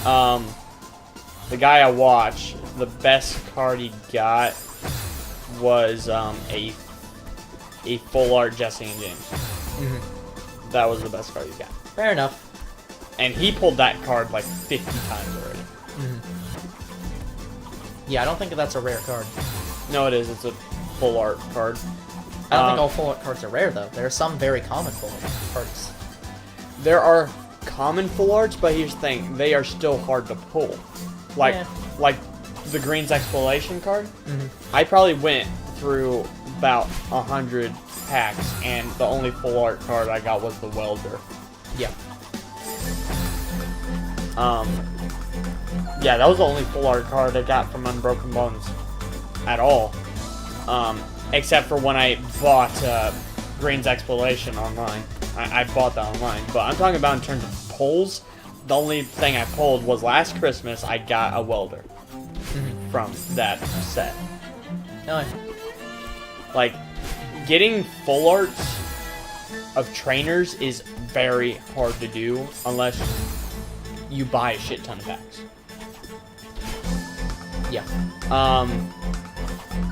The guy I watch, the best card he got was a full art Jesse and James. Mm-hmm. That was the best card he got. Fair enough. And he pulled that card like 50 times already. Mm-hmm. Yeah, I don't think that's a rare card. No, it is. It's a full art card. I don't think all full art cards are rare, though. There are some very common full art cards. There are common full arts, but here's the thing. They are still hard to pull. Like, Yeah. like the Green's Exploration card. Mm-hmm. I probably went through about 100 packs, and the only full art card I got was the Welder. Yeah. Yeah, that was the only full art card I got from Unbroken Bones at all. Except for when I bought Green's Exploration online. I bought that online. But I'm talking about in terms of pulls. The only thing I pulled was last Christmas I got a Welder from that set. Oh, yeah. Like, getting full arts of trainers is very hard to do unless you buy a shit ton of packs. Yeah.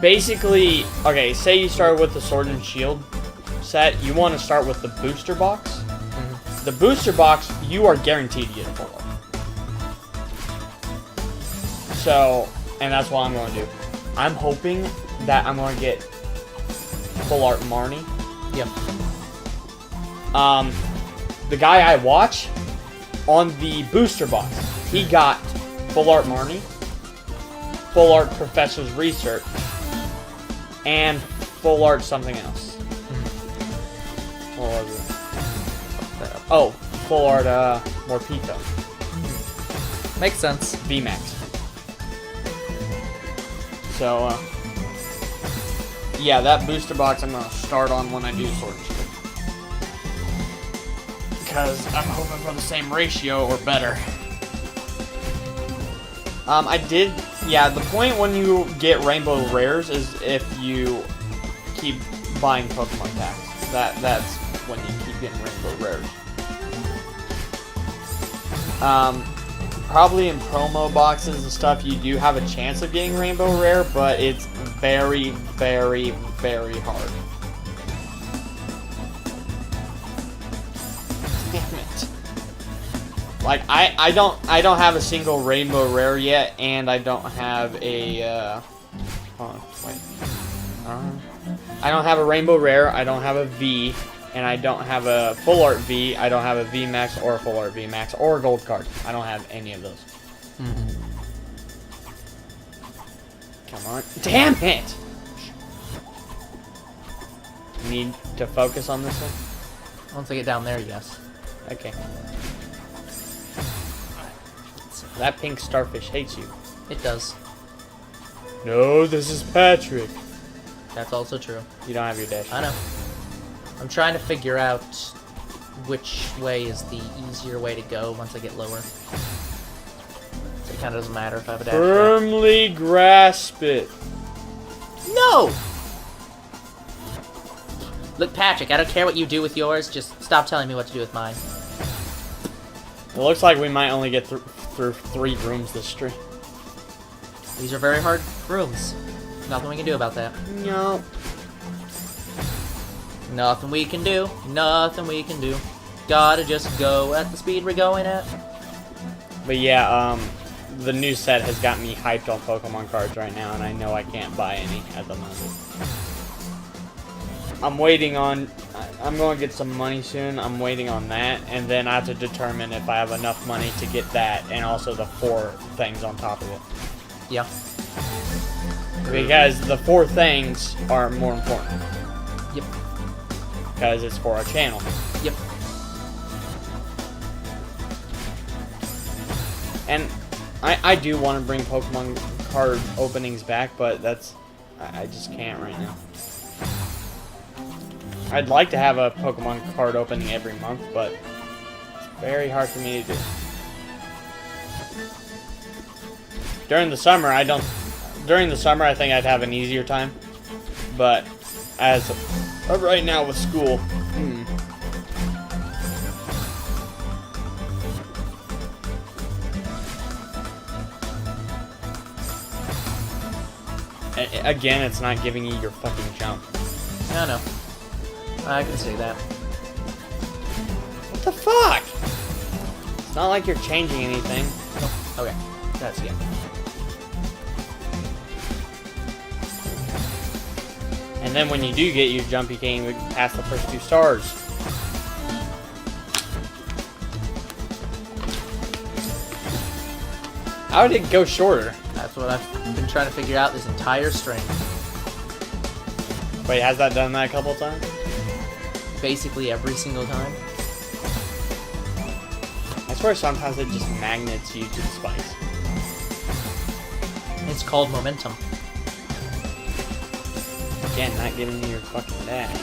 Basically, okay, say you start with the Sword and Shield set, you want to start with the booster box. Mm-hmm. The booster box, you are guaranteed to get a full art. So, and that's what I'm going to do. I'm hoping that I'm going to get full art Marnie. Yep. The guy I watch on the booster box, he got full art Marnie, full art Professor's Research, and full art something else. What was it? Oh, full art Morpeko. Makes sense. VMAX. So, yeah, that booster box I'm going to start on when I do Sword and Shield. Because I'm hoping for the same ratio or better. The point when you get Rainbow Rares is if you keep buying Pokemon packs. That's when you keep getting Rainbow Rares. Probably in promo boxes and stuff, you do have a chance of getting Rainbow Rare, but it's very, very, very hard. Damn it. Like, I don't have a single Rainbow Rare yet, and I don't have a, hold on, wait. I don't have a Rainbow Rare, I don't have a V, and I don't have a Full Art V, I don't have a V Max or a Full Art V Max or a Gold card. I don't have any of those. Come on. Damn it! Need to focus on this one? Once I get down there, yes. Okay. That pink starfish hates you. It does. No, this is Patrick. That's also true. You don't have your dash. I know. I'm trying to figure out which way is the easier way to go once I get lower. So it kind of doesn't matter if I have a dash. Firmly grasp it. No! Look, Patrick, I don't care what you do with yours. Just stop telling me what to do with mine. It looks like we might only get through 3 rooms this stream. These are very hard rooms. Nothing we can do about that. No. Nothing we can do. Nothing we can do. Gotta just go at the speed we're going at. But yeah, the new set has got me hyped on Pokemon cards right now, and I know I can't buy any at the moment. I'm waiting on... I'm going to get some money soon. I'm waiting on that, and then I have to determine if I have enough money to get that, and also the 4 things on top of it. Yeah. Because the 4 things are more important. Yep. Because it's for our channel. Yep. And I do want to bring Pokemon card openings back, but that's... I just can't right now. I'd like to have a Pokemon card opening every month, but it's very hard for me to do. During the summer, I think I'd have an easier time. But as of right now with school, Again, it's not giving you your fucking jump. I know. I can see that. What the fuck? It's not like you're changing anything. Oh, okay. That's it. And then when you do get your jump, you can't even pass the first 2 stars. How did it go shorter? That's what I've been trying to figure out this entire string. Wait, has that done that a couple times? Basically every single time. I swear sometimes it just magnets you to the spikes. It's called momentum. Again, not giving you your fucking dash.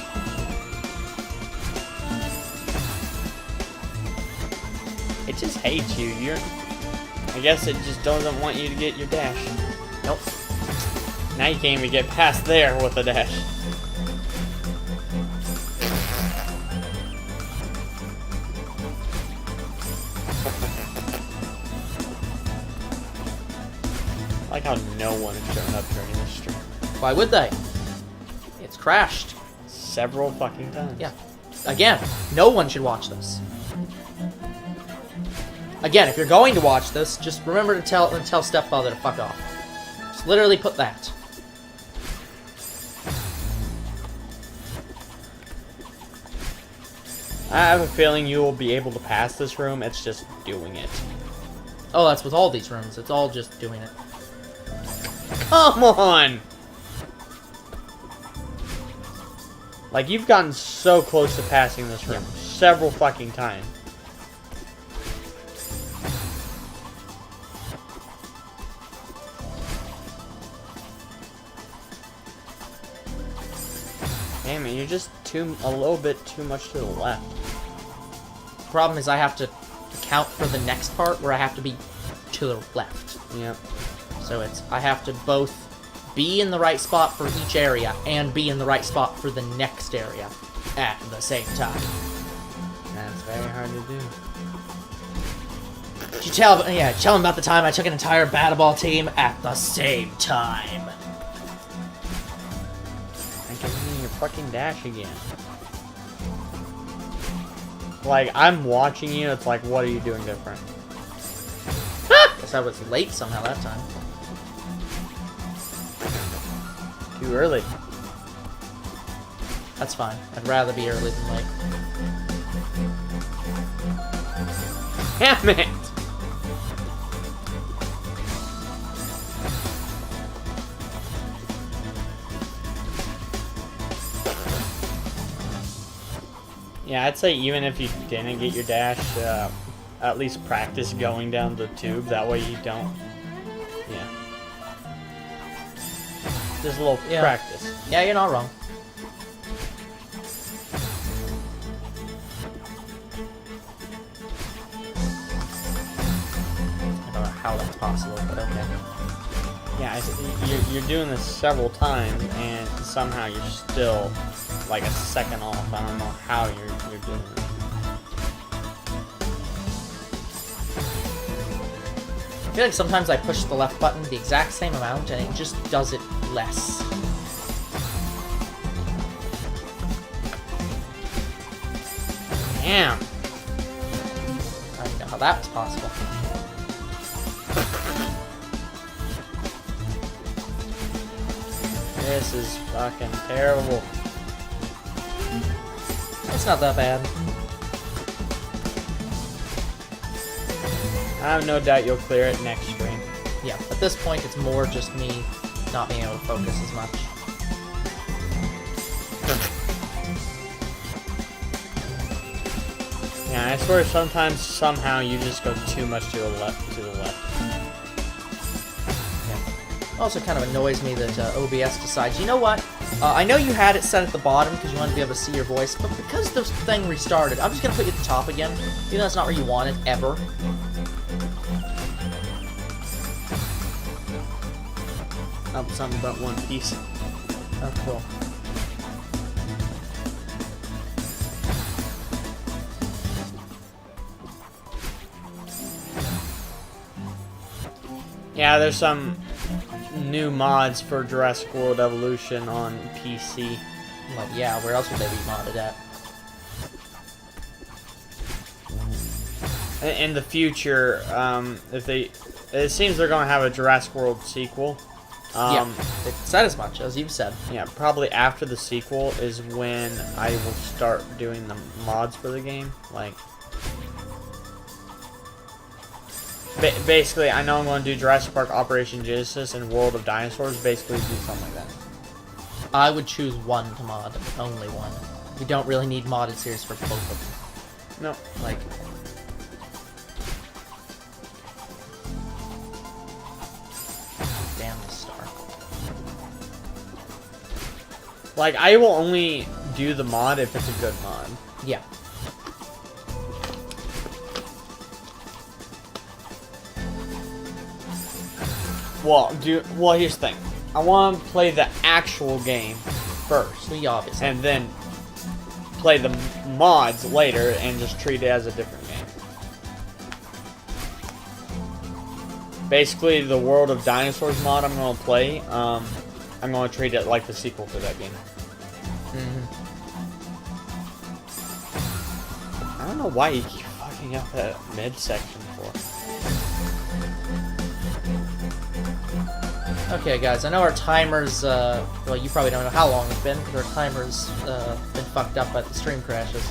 It just hates you. I guess it just doesn't want you to get your dash. Nope. Now you can't even get past there with a dash. I like how no one has shown up during this stream. Why would they? It's crashed. Several fucking times. Yeah. Again, no one should watch this. Again, if you're going to watch this, just remember to tell stepfather to fuck off. Just literally put that. I have a feeling you will be able to pass this room. It's just doing it. Oh, that's with all these rooms. It's all just doing it. Come on! Like, you've gotten so close to passing this room several fucking times. Damn it, you're just a little bit too much to the left. Problem is I have to account for the next part where I have to be to the left. Yep. So I have to both be in the right spot for each area and be in the right spot for the next area at the same time. That's very hard to do. Did you tell him about the time I took an entire battle team at the same time. I'm giving you your fucking dash again. Like, I'm watching you, it's like, what are you doing different? Guess I was late somehow that time. Too early. That's fine. I'd rather be early than late. Damn it! Yeah, I'd say even if you didn't get your dash, at least practice going down the tube. That way you don't. Yeah. Just a little practice. Yeah, you're not wrong. I don't know how that's possible, but okay. Yeah, you're doing this several times, and somehow you're still like a second off. I don't know how you're doing it. I feel like sometimes I push the left button the exact same amount, and it just does it less. Damn. I don't know how that was possible. This is fucking terrible. It's not that bad. I have no doubt you'll clear it next stream. Yeah, at this point it's more just me not being able to focus as much. Yeah, I swear sometimes somehow you just go too much to the left. Yeah. Also kind of annoys me that OBS decides, you know what? I know you had it set at the bottom because you wanted to be able to see your voice, but because this thing restarted, I'm just going to put you at the top again, even though that's not where you want it, ever. Something about One Piece. Oh, cool. Yeah, there's some new mods for Jurassic World Evolution on PC. Well, yeah, where else would they be modded at? In the future, it seems they're gonna have a Jurassic World sequel. Yeah, it said as much, as you've said. Yeah, probably after the sequel is when I will start doing the mods for the game. Like, basically, I know I'm going to do Jurassic Park Operation Genesis and World of Dinosaurs. Basically, do something like that. I would choose one to mod, only one. We don't really need modded series for both of them. No, Like, damn this star. like I will only do the mod if it's a good mod. Yeah. Well, here's the thing. I want to play the actual game first, We obviously. and then play the mods later, and just treat it as a different game. Basically, the World of Dinosaurs mod I'm going to play, I'm going to treat it like the sequel to that game. I don't know why you keep fucking up that mid-section for. Okay, guys, I know our timer's, well, you probably don't know how long it's been, because our timer's been fucked up by the stream crashes.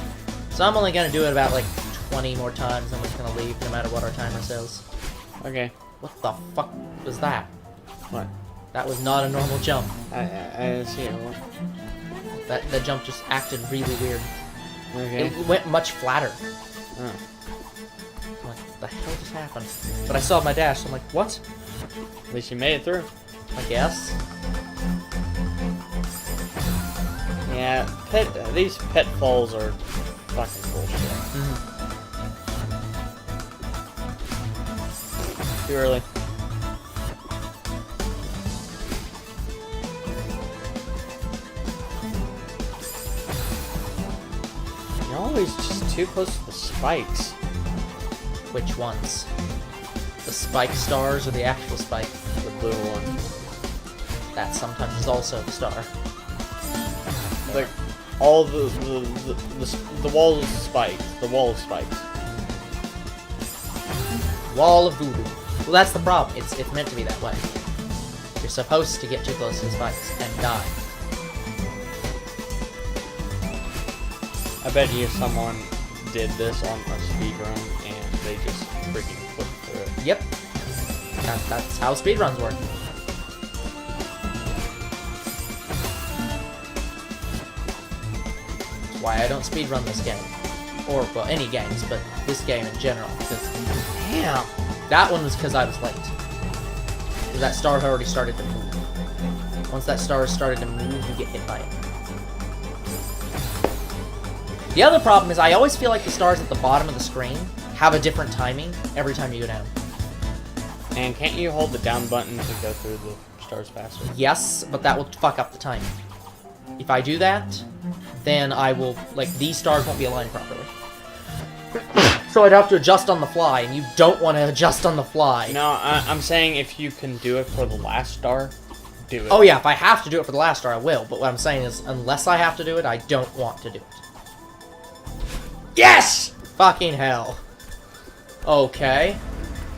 So I'm only going to do it about, like, 20 more times, and we're just going to leave no matter what our timer says. Okay. What the fuck was that? What? That was not a normal jump. I didn't see it. What? That jump just acted really weird. Okay. It went much flatter. Oh. I'm like, what the hell just happened? But I saw my dash, so I'm like, what? At least you made it through. I guess. Yeah, these pitfalls are fucking bullshit. Too early. You're always just too close to the spikes. Which ones? The spike stars or the actual spike? The blue one. That sometimes is also the star. Like, all the walls of spikes. The wall of spikes. Wall of voodoo. Well, that's the problem. It's meant to be that way. You're supposed to get too close to the spikes and die. I bet you someone did this on a speedrun and they just freaking flipped through it. Yep. That's how speedruns work. That's why I don't speedrun this game. Or, well, any games, but this game in general. Because, damn, that one was because I was late. Because that star had already started to move. Once that star started to move, you get hit by it. The other problem is I always feel like the stars at the bottom of the screen have a different timing every time you go down. And can't you hold the down button to go through the stars faster? Yes, but that will fuck up the timing. If I do that, then I will, like, these stars won't be aligned properly. So I'd have to adjust on the fly, and you don't want to adjust on the fly. No, I'm saying if you can do it for the last star, do it. Oh yeah, if I have to do it for the last star, I will. But what I'm saying is, unless I have to do it, I don't want to do it. Yes! Fucking hell. Okay.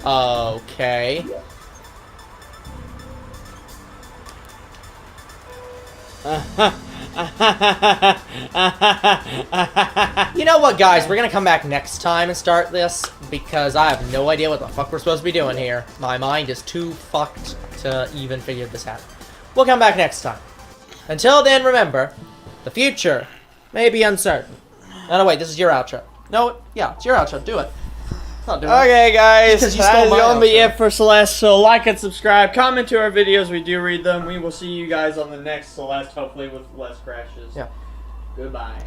Okay. You know what, guys? We're gonna come back next time and start this, because I have no idea what the fuck we're supposed to be doing here. My mind is too fucked to even figure this out. We'll come back next time. Until then, remember, the future may be uncertain. Oh, no, wait, this is your outro. No, yeah, it's your outro. Do it. Not doing Okay, guys, Because you that stole is my going to be outro. it for Celeste. So like and subscribe, comment to our videos. We do read them. We will see you guys on the next Celeste, hopefully with less crashes. Yeah. Goodbye.